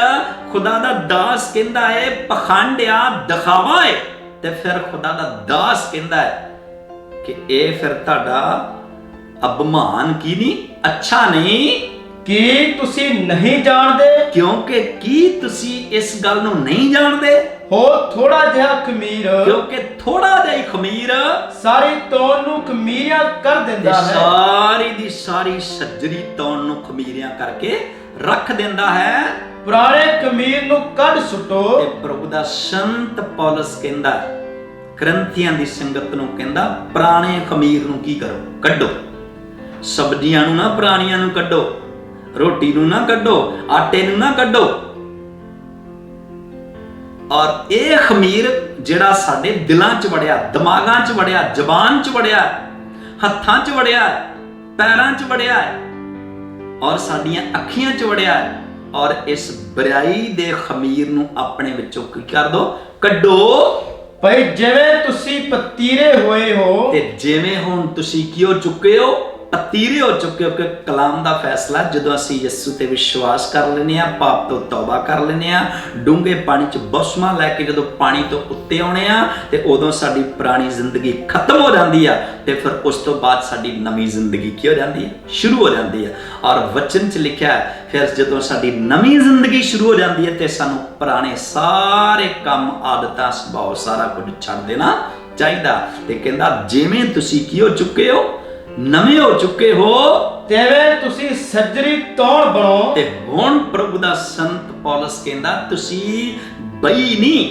ਖੁਦਾ ਦਾ ਦਾਸ ਕਹਿੰਦਾ ਹੈ ਪਖੰਡ ਆ, ਦਿਖਾਵਾ ਹੈ, ਤੇ ਫਿਰ ਖੁਦਾ ਦਾ ਦਾਸ ਕਹਿੰਦਾ ਹੈ ਕਿ ਇਹ ਫਿਰ ਤੁਹਾਡਾ ਅਪਮਾਨ ਕੀ ਨਹੀਂ, ਅੱਛਾ ਨਹੀਂ। ਕੀ ਤੁਸੀਂ ਨਹੀਂ ਜਾਣਦੇ? ਕਿਉਂਕਿ ਕੀ ਤੁਸੀਂ ਇਸ ਗੱਲ ਨੂੰ ਨਹੀਂ ਜਾਣਦੇ ਹੋ ਥੋੜਾ ਜਿਹਾ ਖਮੀਰ, ਕਿਉਂਕਿ ਥੋੜਾ ਜਿਹਾ ਹੀ ਖਮੀਰ ਸਾਰੀ ਤੌਣ ਨੂੰ ਖਮੀਰਿਆ ਕਰ ਦਿੰਦਾ ਹੈ। ਸਾਰੀ ਦੀ ਸਾਰੀ ਸੱਜਰੀ ਤੌਣ ਨੂੰ ਖਮੀਰਿਆ ਕਰਕੇ ਰੱਖ ਦਿੰਦਾ ਹੈ। ਪੁਰਾਣੇ ਖਮੀਰ ਨੂੰ ਕੱਢ ਸੁੱਟੋ। ਤੇ ਪ੍ਰਭੂ ਦਾ ਸੰਤ ਪੌਲਸ ਕਹਿੰਦਾ, ਕਰੰਥੀਆਂ ਦੀ ਸੰਗਤ ਨੂੰ ਕਹਿੰਦਾ, ਪੁਰਾਣੇ ਖਮੀਰ ਨੂੰ ਕੀ ਕਰੋ? ਕੱਢੋ। ਸਬਜ਼ੀਆਂ ਨੂੰ ਨਾ ਪੁਰਾਣੀਆਂ ਨੂੰ ਕੱਢੋ, ਰੋਟੀ ਨੂੰ ਨਾ ਕੱਢੋ, ਆਟੇ ਨੂੰ ਨਾ ਕੱਢੋ। ਔਰ ਇਹ ਖਮੀਰ ਜਿਹੜਾ ਸਾਡੇ ਦਿਲਾਂ 'ਚ ਵੜਿਆ, ਦਿਮਾਗਾਂ 'ਚ ਵੜਿਆ, ਜ਼ਬਾਨ 'ਚ ਵੜਿਆ, ਹੱਥਾਂ 'ਚ ਵੜਿਆ, ਪੈਰਾਂ 'ਚ ਵੜਿਆ, ਔਰ ਸਾਡੀਆਂ ਅੱਖੀਆਂ 'ਚ ਵੜਿਆ, ਔਰ ਇਸ ਬੁਰਾਈ ਦੇ ਖਮੀਰ ਨੂੰ ਆਪਣੇ ਵਿੱਚੋਂ ਕੀ ਕਰ ਦੋ? ਕੱਢੋ। ਭਈ ਜਿਵੇਂ ਤੁਸੀਂ ਪਤੀਰੇ ਹੋਏ ਹੋ, ਤੇ ਜਿਵੇਂ ਹੁਣ ਤੁਸੀਂ ਕੀ ਹੋ ਚੁੱਕੇ ਹੋ? ਪਤੀਰੇ ਹੋ ਚੁੱਕੇ ਹੋ। ਕਿ ਕਲਾਮ ਦਾ ਫੈਸਲਾ ਜਦੋਂ ਅਸੀਂ ਯਿਸੂ ਤੇ ਵਿਸ਼ਵਾਸ ਕਰ ਲੈਂਦੇ ਆ, ਪਾਪ ਤੋਂ ਤੌਬਾ ਕਰ ਲੈਂਦੇ ਆ, ਡੂੰਘੇ ਪਾਣੀ 'ਚ ਬਪਤਿਸਮਾ ਲੈ ਕੇ ਜਦੋਂ ਪਾਣੀ ਤੋਂ ਉੱਤੇ ਆਉਣੇ ਆ, ਤੇ ਉਦੋਂ ਸਾਡੀ ਪੁਰਾਣੀ ਜ਼ਿੰਦਗੀ ਖਤਮ ਹੋ ਜਾਂਦੀ ਆ, ਤੇ ਫਿਰ ਉਸ ਤੋਂ ਬਾਅਦ ਸਾਡੀ ਨਵੀਂ ਜ਼ਿੰਦਗੀ ਕੀ ਹੋ ਜਾਂਦੀ ਹੈ? ਸ਼ੁਰੂ ਹੋ ਜਾਂਦੀ ਹੈ। ਔਰ ਵਚਨ 'ਚ ਲਿਖਿਆ ਹੈ ਫਿਰ ਜਦੋਂ ਸਾਡੀ ਨਵੀਂ ਜ਼ਿੰਦਗੀ ਸ਼ੁਰੂ ਹੋ ਜਾਂਦੀ ਹੈ, ਤੇ ਸਾਨੂੰ ਪੁਰਾਣੇ ਸਾਰੇ ਕੰਮ, ਆਦਤਾਂ, ਸੁਭਾਅ ਸਾਰਾ ਕੁਝ ਛੱਡ ਦੇਣਾ ਚਾਹੀਦਾ। ਤੇ ਕਹਿੰਦਾ ਜਿਵੇਂ ਤੁਸੀਂ ਕੀ ਹੋ ਚੁੱਕੇ ਹੋ? ਨਵੇਂ ਹੋ ਚੁੱਕੇ ਹੋ, ਤਿਵੇਂ ਤੁਸੀਂ ਸੱਜਰੀ ਤੌਣ ਬਣੋ। ਤੇ ਹੁਣ ਪ੍ਰਭੂ ਦਾ ਸੰਤ ਪੌਲਸ ਕਹਿੰਦਾ, ਤੁਸੀਂ ਬਈ ਨਹੀਂ,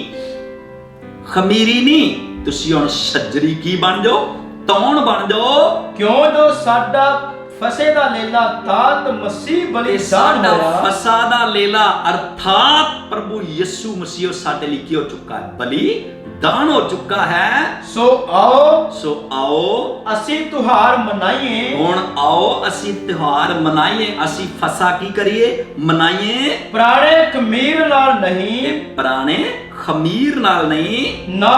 ਖਮੀਰੀ ਨਹੀਂ, ਤੁਸੀਂ ਹੁਣ ਸੱਜਰੀ ਕੀ ਬਣ ਜਾਓ? ਤੌਣ ਬਣ ਜਾਓ। ਕਿਉਂ ਜੋ ਸਾਡਾ ਫਸੇ ਦਾ ਲੇਲਾ ਤਾਤ ਮਸੀਹ ਬਲੀਦਾਨ ਹੋਇਆ। ਫਸਾ ਦਾ ਲੇਲਾ ਅਰਥਾਤ ਪ੍ਰਭੂ ਯਿਸੂ ਮਸੀਹ ਸਾਡੇ ਲਈ ਕੀ ਹੋ ਚੁੱਕਾ ਹੈ? ਬਲੀਦਾਨ ਹੋ ਚੁੱਕਾ ਹੈ। ਸੋ ਆਓ ਅਸੀਂ ਤਿਉਹਾਰ ਮਨਾਈਏ। ਹੁਣ ਆਓ ਅਸੀਂ ਤਿਉਹਾਰ ਮਨਾਈਏ। ਅਸੀਂ ਫਸਾ ਕੀ ਕਰੀਏ? ਮਨਾਈਏ। ਪੁਰਾਣੇ ਖਮੀਰ ਨਾਲ ਨਹੀਂ, ਪੁਰਾਣੇ ਖਮੀਰ ਨਾਲ ਨਹੀਂ, ਨਾ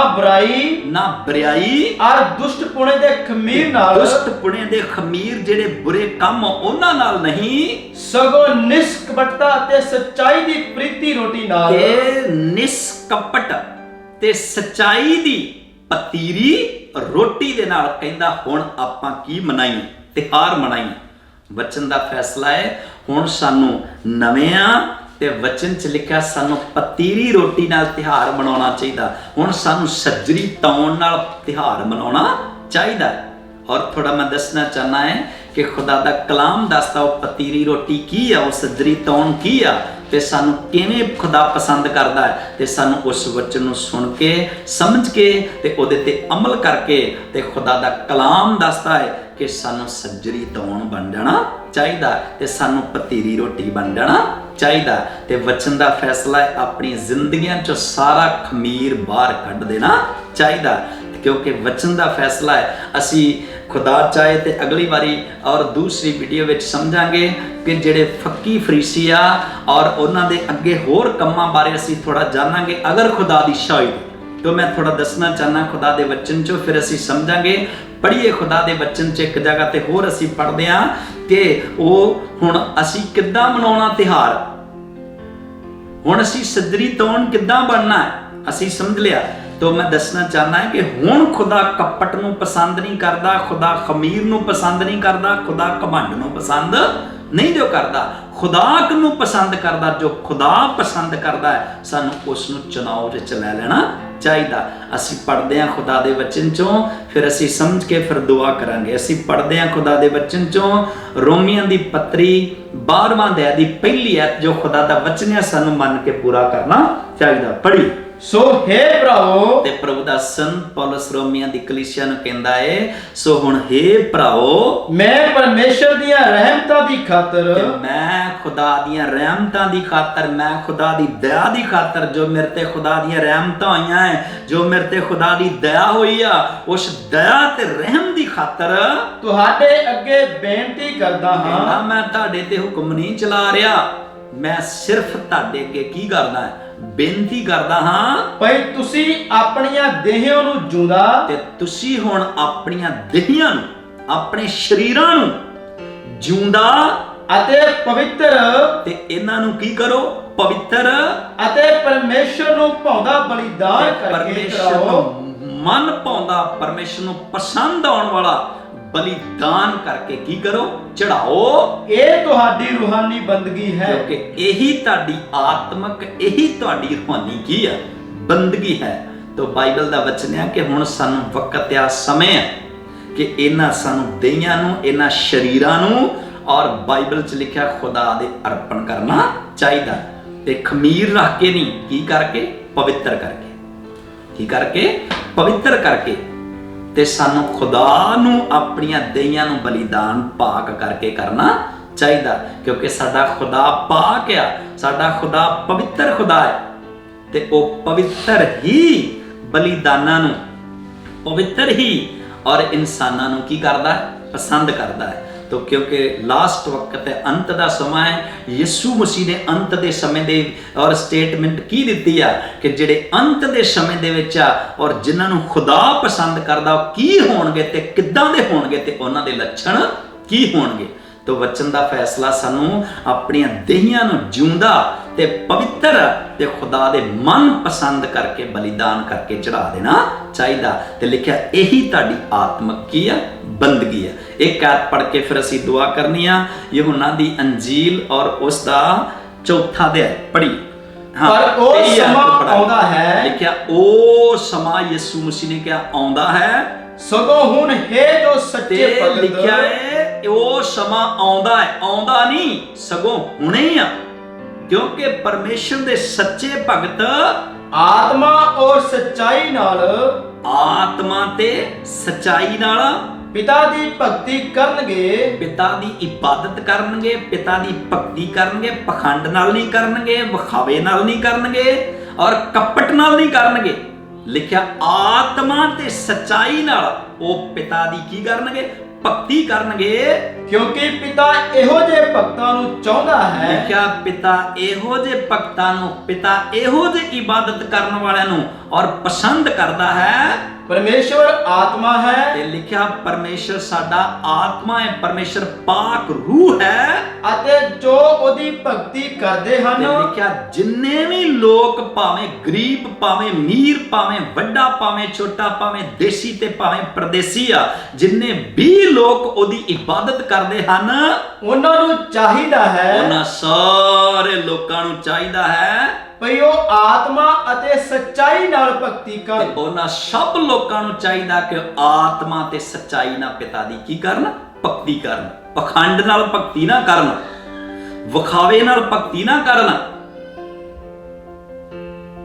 ਬੁਰਾਈ ਔਰ ਦੁਸ਼ਟਪੁਣੇ ਦੇ ਖਮੀਰ ਨਾਲ। ਦੁਸ਼ਟਪੁਣੇ ਦੇ ਖਮੀਰ ਜਿਹੜੇ ਬੁਰੇ ਕੰਮ ਉਹਨਾਂ ਨਾਲ ਨਹੀਂ, ਸਗੋਂ ਨਿਸ਼ਕਪਟਤਾ ਤੇ ਸੱਚਾਈ ਦੀ ਪ੍ਰੀਤੀ ਰੋਟੀ ਨਾਲ। ਤੇ ਨਿਸ਼ਕਪਟ ਤੇ ਸੱਚਾਈ ਦੀ ਪਤੀਰੀ ਰੋਟੀ ਦੇ ਨਾਲ ਕਹਿੰਦਾ ਹੁਣ ਆਪਾਂ ਕੀ ਮਨਾਈਏ, ਤਿਉਹਾਰ ਮਨਾਈਏ। ਵਚਨ ਦਾ ਫੈਸਲਾ ਹੈ ਹੁਣ ਸਾਨੂੰ ਨਵਿਆਂ ਤੇ ਵਚਨ ਚ ਲਿਖਿਆ ਸਾਨੂੰ ਪਤੀਰੀ ਰੋਟੀ ਨਾਲ ਤਿਉਹਾਰ ਮਨਾਉਣਾ ਚਾਹੀਦਾ। ਹੁਣ ਸਾਨੂੰ ਸੱਜਰੀ ਤੌਣ ਨਾਲ ਤਿਉਹਾਰ ਮਨਾਉਣਾ ਚਾਹੀਦਾ। ਔਰ ਥੋੜਾ ਮੈਂ ਦੱਸਣਾ ਚਾਹਨਾ ਹੈ ਕਿ ਖੁਦਾ ਦਾ ਕਲਾਮ ਦੱਸਦਾ ਉਹ ਪਤੀਰੀ ਰੋਟੀ ਕੀ ਆ, ਉਹ ਸੱਜਰੀ ਤੌਣ ਕੀ ਆ, ਤੇ ਸਾਨੂੰ ਕਿਵੇਂ ਖੁਦਾ ਪਸੰਦ ਕਰਦਾ ਹੈ, ਤੇ ਸਾਨੂੰ ਉਸ ਵਚਨ ਨੂੰ ਸੁਣ ਕੇ ਸਮਝ ਕੇ ਤੇ ਉਹਦੇ ਤੇ ਅਮਲ ਕਰਕੇ ਤੇ ਖੁਦਾ ਦਾ ਕਲਾਮ ਦੱਸਦਾ ਹੈ ਕਿ ਸਾਨੂੰ ਸੱਜਰੀ ਤੌਣ ਬਣ ਜਾਣਾ ਚਾਹੀਦਾ ਤੇ ਸਾਨੂੰ ਪਤੀਰੀ ਰੋਟੀ ਬਣ ਜਾਣਾ ਚਾਹੀਦਾ। ਤੇ ਵਚਨ ਦਾ ਫੈਸਲਾ ਹੈ ਆਪਣੀ ਜ਼ਿੰਦਗੀਆਂ ਚੋਂ ਸਾਰਾ ਖਮੀਰ ਬਾਹਰ ਕੱਢ ਦੇਣਾ ਚਾਹੀਦਾ, ਕਿਉਂਕਿ ਵਚਨ ਦਾ ਫੈਸਲਾ ਹੈ। ਅਸੀਂ ਖੁਦਾ ਚਾਹੇ ਤੇ ਅਗਲੀ ਵਾਰੀ ਔਰ ਦੂਸਰੀ ਵੀਡੀਓ ਵਿੱਚ ਸਮਝਾਂਗੇ ਕਿ ਜਿਹੜੇ ਫੱਕੀ ਫਰੀਸੀ ਆ ਔਰ ਉਹਨਾਂ ਦੇ ਅੱਗੇ ਹੋਰ ਕੰਮਾਂ ਬਾਰੇ ਅਸੀਂ ਥੋੜਾ ਜਾਣਾਂਗੇ ਅਗਰ ਖੁਦਾ ਦੀ ਸ਼ਾਇਦ। तो मैं थोड़ा दसना चाहना खुदा दे वचन चो, फिर असी समझांगे। पढ़िए खुदा दे वचन च एक जगह ते होर असी पढ़दे हां कि वो हुण असी किद्दां मनाउणा तिहार, हुण असी सजरी तौण किद्दां बनना है, असी समझ लिया। तो मैं दसना चाहना है कि हुण खुदा कपट नूं पसंद नहीं करदा, खुदा खमीर नूं पसंद नहीं करदा, खुदा घमंड नूं पसंद नहीं जो करदा, खुदा नूं पसंद करदा। जो खुदा पसंद करदा है सानू उस नूं चुनाव विच लै लेना चाहिदा। असी पढ़दे हां खुदा दे वचन चों, फिर असी समझ के फिर दुआ करांगे। असी पढ़दे हां खुदा दे वचन चों रोमियां दी पत्री 12वां अध्याय दी पहली आयत, जो खुदा दा वचन है सानू मन के पूरा करना चाहिदा। पढ़ी। सो हे भराओ, ते प्रभु दा संत पौलुस रोमियां दी कलीसिया नूं कहंदा है, सो हुण हे भराओ, मैं परमेश्वर दियां रहमतां दी खातर, मैं खुदा दियां रहमतां दी खातर, मैं खुदा दी दया दी खातर, जो मेरे ते खुदा दियां रहमतां होईयां है, जो मेरे ते खुदा दी दया होई आ, उस दया ते रहम दी खातर तुहाडे अगे बेनती करदा हां। मैं तुहाडे ते हुक्म नहीं चला रिहा, मैं सिर्फ तुहाडे अगे की करदा है, बेनती करदा हां भई तुसी अपनियां देहियां नूं जिउंदा ते तुसी हुण अपनियां देहियां नूं, अपने शरीरां नूं जिउंदा अते पवित्र ते इन्हां नूं की करो, पवित्र अते परमेश्वर नूं भाउंदा बलिदान करके परमेश्वर चढ़ाओ। नूं मन भाउंदा, परमेश्वर नूं पसंद आउण वाला बलिदान करके की करो, चढ़ाओ। ये तुहाडी रूहानी बंदगी है, क्योंकि यही तुहाडी आत्मक, यही तुहाडी रूहानी की है, बंदगी है। तो बाइबल दा वचन है कि हुण सानू वक्त आ, समय है कि इन्हां सानू देहियां नूं, इन्हां शरीरां नूं और बाइबल च लिखिया खुदा दे अर्पण करना चाहिदा। ते खमीर रख के नहीं, की करके, पवित्र करके, की करके, पवित्र करके। ते सानू खुदा नू अपनियां देहियां नू बलिदान पाक करके करना चाहिदा, क्योंकि साडा खुदा पाक आ, साडा खुदा पवित्र खुदा है। ते ओ पवित्र ही बलिदानां नू, पवित्र ही और इंसानां नू की करदा है, पसंद करदा है। तो क्योंकि लास्ट वक्त है, अंत दा समय है, यीशु मसीह ने अंत दे समय दे और स्टेटमेंट की दित्ती आ कि जिहड़े अंत दे समय दे विच आ और जिन्हां नूं खुदा पसंद करदा की होणगे ते किद्दां दे होणगे ते उन्हां दे लक्षण की होणगे। तो वचन दा फैसला सानू अपनियां देहियां नूं जिउंदा ते पवित्र ते खुदा दे मन पसंद करके बलिदान करके चढ़ा देना चाहिदा। ते लिखिया यही तुहाडी आत्मक की है, बंदगी है। एक आयत पढ़ के फिर असी दुआ करनी आ, यूहन्ना दी अंजील और उसदा चौथा अध्याय पढ़ी। हाँ, पर ओ समा आउंदा है, लिखिया ओ समा यीशु मसीह ने क्या आउंदा है, सगों हुण हे जो सच्चे भगत, लिखिया है ओ समा आउंदा है, आउंदा नहीं सगों हुणे ही आ, क्योंकि परमेश्वर दे सच्चे भगत आत्मा और सच्चाई नाल, आत्मा ते सच्चाई नाल पिता दी भक्ति करनगे, पिता दी इबादत करनगे, पिता दी भक्ति करनगे, पखंड नाल नहीं करनगे, विखावे नाल नहीं करनगे और कपट नाल नहीं करनगे। लिखिया आत्मा ते सच्चाई नाल ओ पिता दी की करनगे, भक्ति करनगे, क्योंकि पिता इहो जे भक्तां नूं चाहुंदा है। लिखिया पिता इहो जे भक्तां नूं, पिता इहो जे इबादत करन वालियां नूं और पसंद करदा है परमेश्वर आत्मा है ਤੇ ਲਿਖਿਆ ਪਰਮੇਸ਼ਰ ਸਾਡਾ ਆਤਮਾ ਹੈ, ਪਰਮੇਸ਼ਰ ਪਾਕ ਰੂਹ ਹੈ। ਅਤੇ ਜੋ ਉਹਦੀ ਭਗਤੀ ਕਰਦੇ ਹਨ ਤੇ ਲਿਖਿਆ ਜਿੰਨੇ ਵੀ ਲੋਕ ਭਾਵੇਂ ਗਰੀਬ ਭਾਵੇਂ ਅਮੀਰ ਭਾਵੇਂ ਵੱਡਾ ਭਾਵੇਂ ਛੋਟਾ ਭਾਵੇਂ ਦੇਸੀ ਤੇ ਭਾਵੇਂ ਪਰਦੇਸੀ ਆ, ਜਿੰਨੇ ਵੀ ਲੋਕ ਉਹਦੀ ਇਬਾਦਤ ਕਰਦੇ ਹਨ, ਉਹਨਾਂ ਨੂੰ ਚਾਹੀਦਾ ਹੈ ਉਹਨਾਂ ਸਾਰੇ ਲੋਕਾਂ ਨੂੰ ਚਾਹੀਦਾ ਹੈ ਭਈ ਉਹ ਆਤਮਾ ਅਤੇ ਸੱਚਾਈ ਨਾਲ ਭਗਤੀ ਤੇ ਕਰਨ। ਉਹਨਾਂ ਸਭ ਲੋਕਾਂ ਨੂੰ ਚਾਹੀਦਾ ਕਿ ਉਹ ਆਤਮਾ ਤੇ ਸੱਚਾਈ ਨਾਲ ਪਿਤਾ ਦੀ ਕੀ ਕਰਨ? ਭਗਤੀ ਕਰਨ। ਪਖੰਡ ਨਾਲ ਭਗਤੀ ਨਾ ਕਰਨ, ਵਿਖਾਵੇ ਨਾਲ ਭਗਤੀ ਨਾ ਕਰਨ।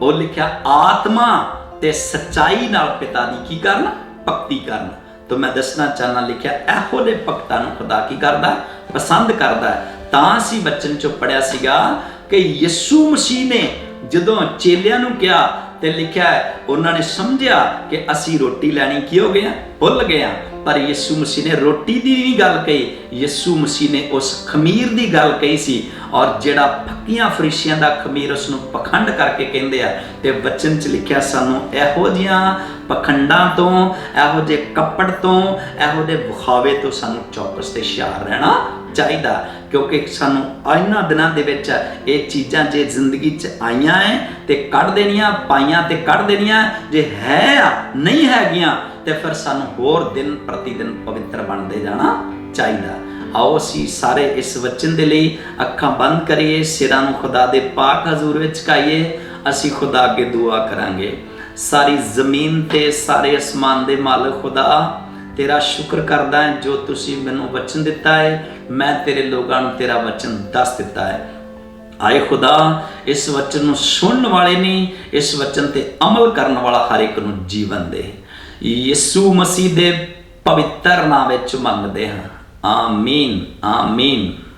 ਉਹ ਲਿਖਿਆ ਆਤਮਾ ਤੇ ਸੱਚਾਈ ਨਾਲ ਪਿਤਾ ਦੀ ਕੀ ਕਰਨ? ਭਗਤੀ ਕਰਨ। ਤਾਂ ਮੈਂ ਦੱਸਣਾ ਚਾਹਨਾ, ਲਿਖਿਆ ਇਹੋ ਜਿਹੇ ਭਗਤਾਂ ਨੂੰ ਖੁਦਾ ਕੀ ਕਰਦਾ? ਪਸੰਦ ਕਰਦਾ। ਤਾਂ ਅਸੀਂ ਬਚਨ ਚੋਂ ਪੜਿਆ ਸੀਗਾ ਕਿ ਯਿਸੂ ਮਸੀਹ ਨੇ ਜਦੋਂ ਚੇਲਿਆਂ ਨੂੰ ਕਿਹਾ ਤੇ ਲਿਖਿਆ ਉਹਨਾਂ ਨੇ ਸਮਝਿਆ ਕਿ ਅਸੀਂ ਰੋਟੀ ਲੈਣੀ ਕੀ ਹੋ ਗਿਆ? ਭੁੱਲ ਗਏ ਆ। ਪਰ ਯਿਸੂ ਮਸੀਹ ਨੇ ਰੋਟੀ ਦੀ ਨਹੀਂ ਗੱਲ ਕਹੀ, ਯਿਸੂ ਮਸੀਹ ਨੇ ਉਸ ਖਮੀਰ ਦੀ ਗੱਲ ਕਹੀ ਸੀ। ਔਰ ਜਿਹੜਾ ਫੱਕੀਆਂ ਫਰੀਸੀਆਂ ਦਾ ਖਮੀਰ ਉਸ ਨੂੰ ਪਖੰਡ ਕਰਕੇ ਕਹਿੰਦੇ ਆ। ਤੇ ਵਚਨ 'ਚ ਲਿਖਿਆ ਸਾਨੂੰ ਇਹੋ ਜਿਹੀਆਂ ਪਖੰਡਾਂ ਤੋਂ, ਇਹੋ ਜਿਹੇ ਕੱਪੜ ਤੋਂ, ਇਹੋ ਜਿਹੇ ਵਿਖਾਵੇ ਤੋਂ ਸਾਨੂੰ ਚੌਕਸ ਤੇ ਹੁਸ਼ਿਆਰ ਰਹਿਣਾ ਚਾਹੀਦਾ। ਕਿਉਂਕਿ ਸਾਨੂੰ ਇਹਨਾਂ ਦਿਨਾਂ ਦੇ ਵਿੱਚ ਇਹ ਚੀਜ਼ਾਂ ਜੇ ਜ਼ਿੰਦਗੀ 'ਚ ਆਈਆਂ ਹੈ ਤੇ ਕੱਢ ਦੇਣੀਆਂ, ਪਾਈਆਂ ਤੇ ਕੱਢ ਦੇਣੀਆਂ। ਜੇ ਹੈ ਆ ਨਹੀਂ ਹੈਗੀਆਂ ਤੇ ਫਿਰ ਸਾਨੂੰ ਹੋਰ ਦਿਨ ਪ੍ਰਤੀ ਦਿਨ ਪਵਿੱਤਰ ਬਣਦੇ ਜਾਣਾ ਚਾਹੀਦਾ। ਆਓ ਅਸੀਂ ਸਾਰੇ ਇਸ ਵਚਨ ਦੇ ਲਈ ਅੱਖਾਂ ਬੰਦ ਕਰੀਏ, ਸਿਰਾਂ ਨੂੰ ਖੁਦਾ ਦੇ ਪਾਕ ਹਜ਼ੂਰ ਵਿੱਚ ਝੁਕਾਈਏ। ਅਸੀਂ ਖੁਦਾ ਅੱਗੇ ਦੁਆ ਕਰਾਂਗੇ। ਸਾਰੀ ਜ਼ਮੀਨ ਤੇ ਸਾਰੇ ਅਸਮਾਨ ਦੇ ਮਾਲਕ ਖੁਦਾ, ਤੇਰਾ ਸ਼ੁਕਰ ਕਰਦਾ ਹੈ ਜੋ ਤੁਸੀਂ ਮੈਨੂੰ ਵਚਨ ਦਿੱਤਾ ਹੈ, ਮੈਂ ਤੇਰੇ ਲੋਕਾਂ ਨੂੰ ਤੇਰਾ ਵਚਨ ਦੱਸ ਦਿੱਤਾ ਹੈ। ਆਏ ਖੁਦਾ, ਇਸ ਵਚਨ ਨੂੰ ਸੁਣਨ ਵਾਲੇ ਨਹੀਂ, ਇਸ ਵਚਨ ਤੇ ਅਮਲ ਕਰਨ ਵਾਲਾ ਹਰ ਇੱਕ ਨੂੰ ਜੀਵਨ ਦੇ। ਯਿਸੂ ਮਸੀਹ ਦੇ ਪਵਿੱਤਰ ਨਾਮ ਵਿੱਚ ਮੰਗਦੇ ਹਾਂ, ਆਮੀਨ, ਆਮੀਨ।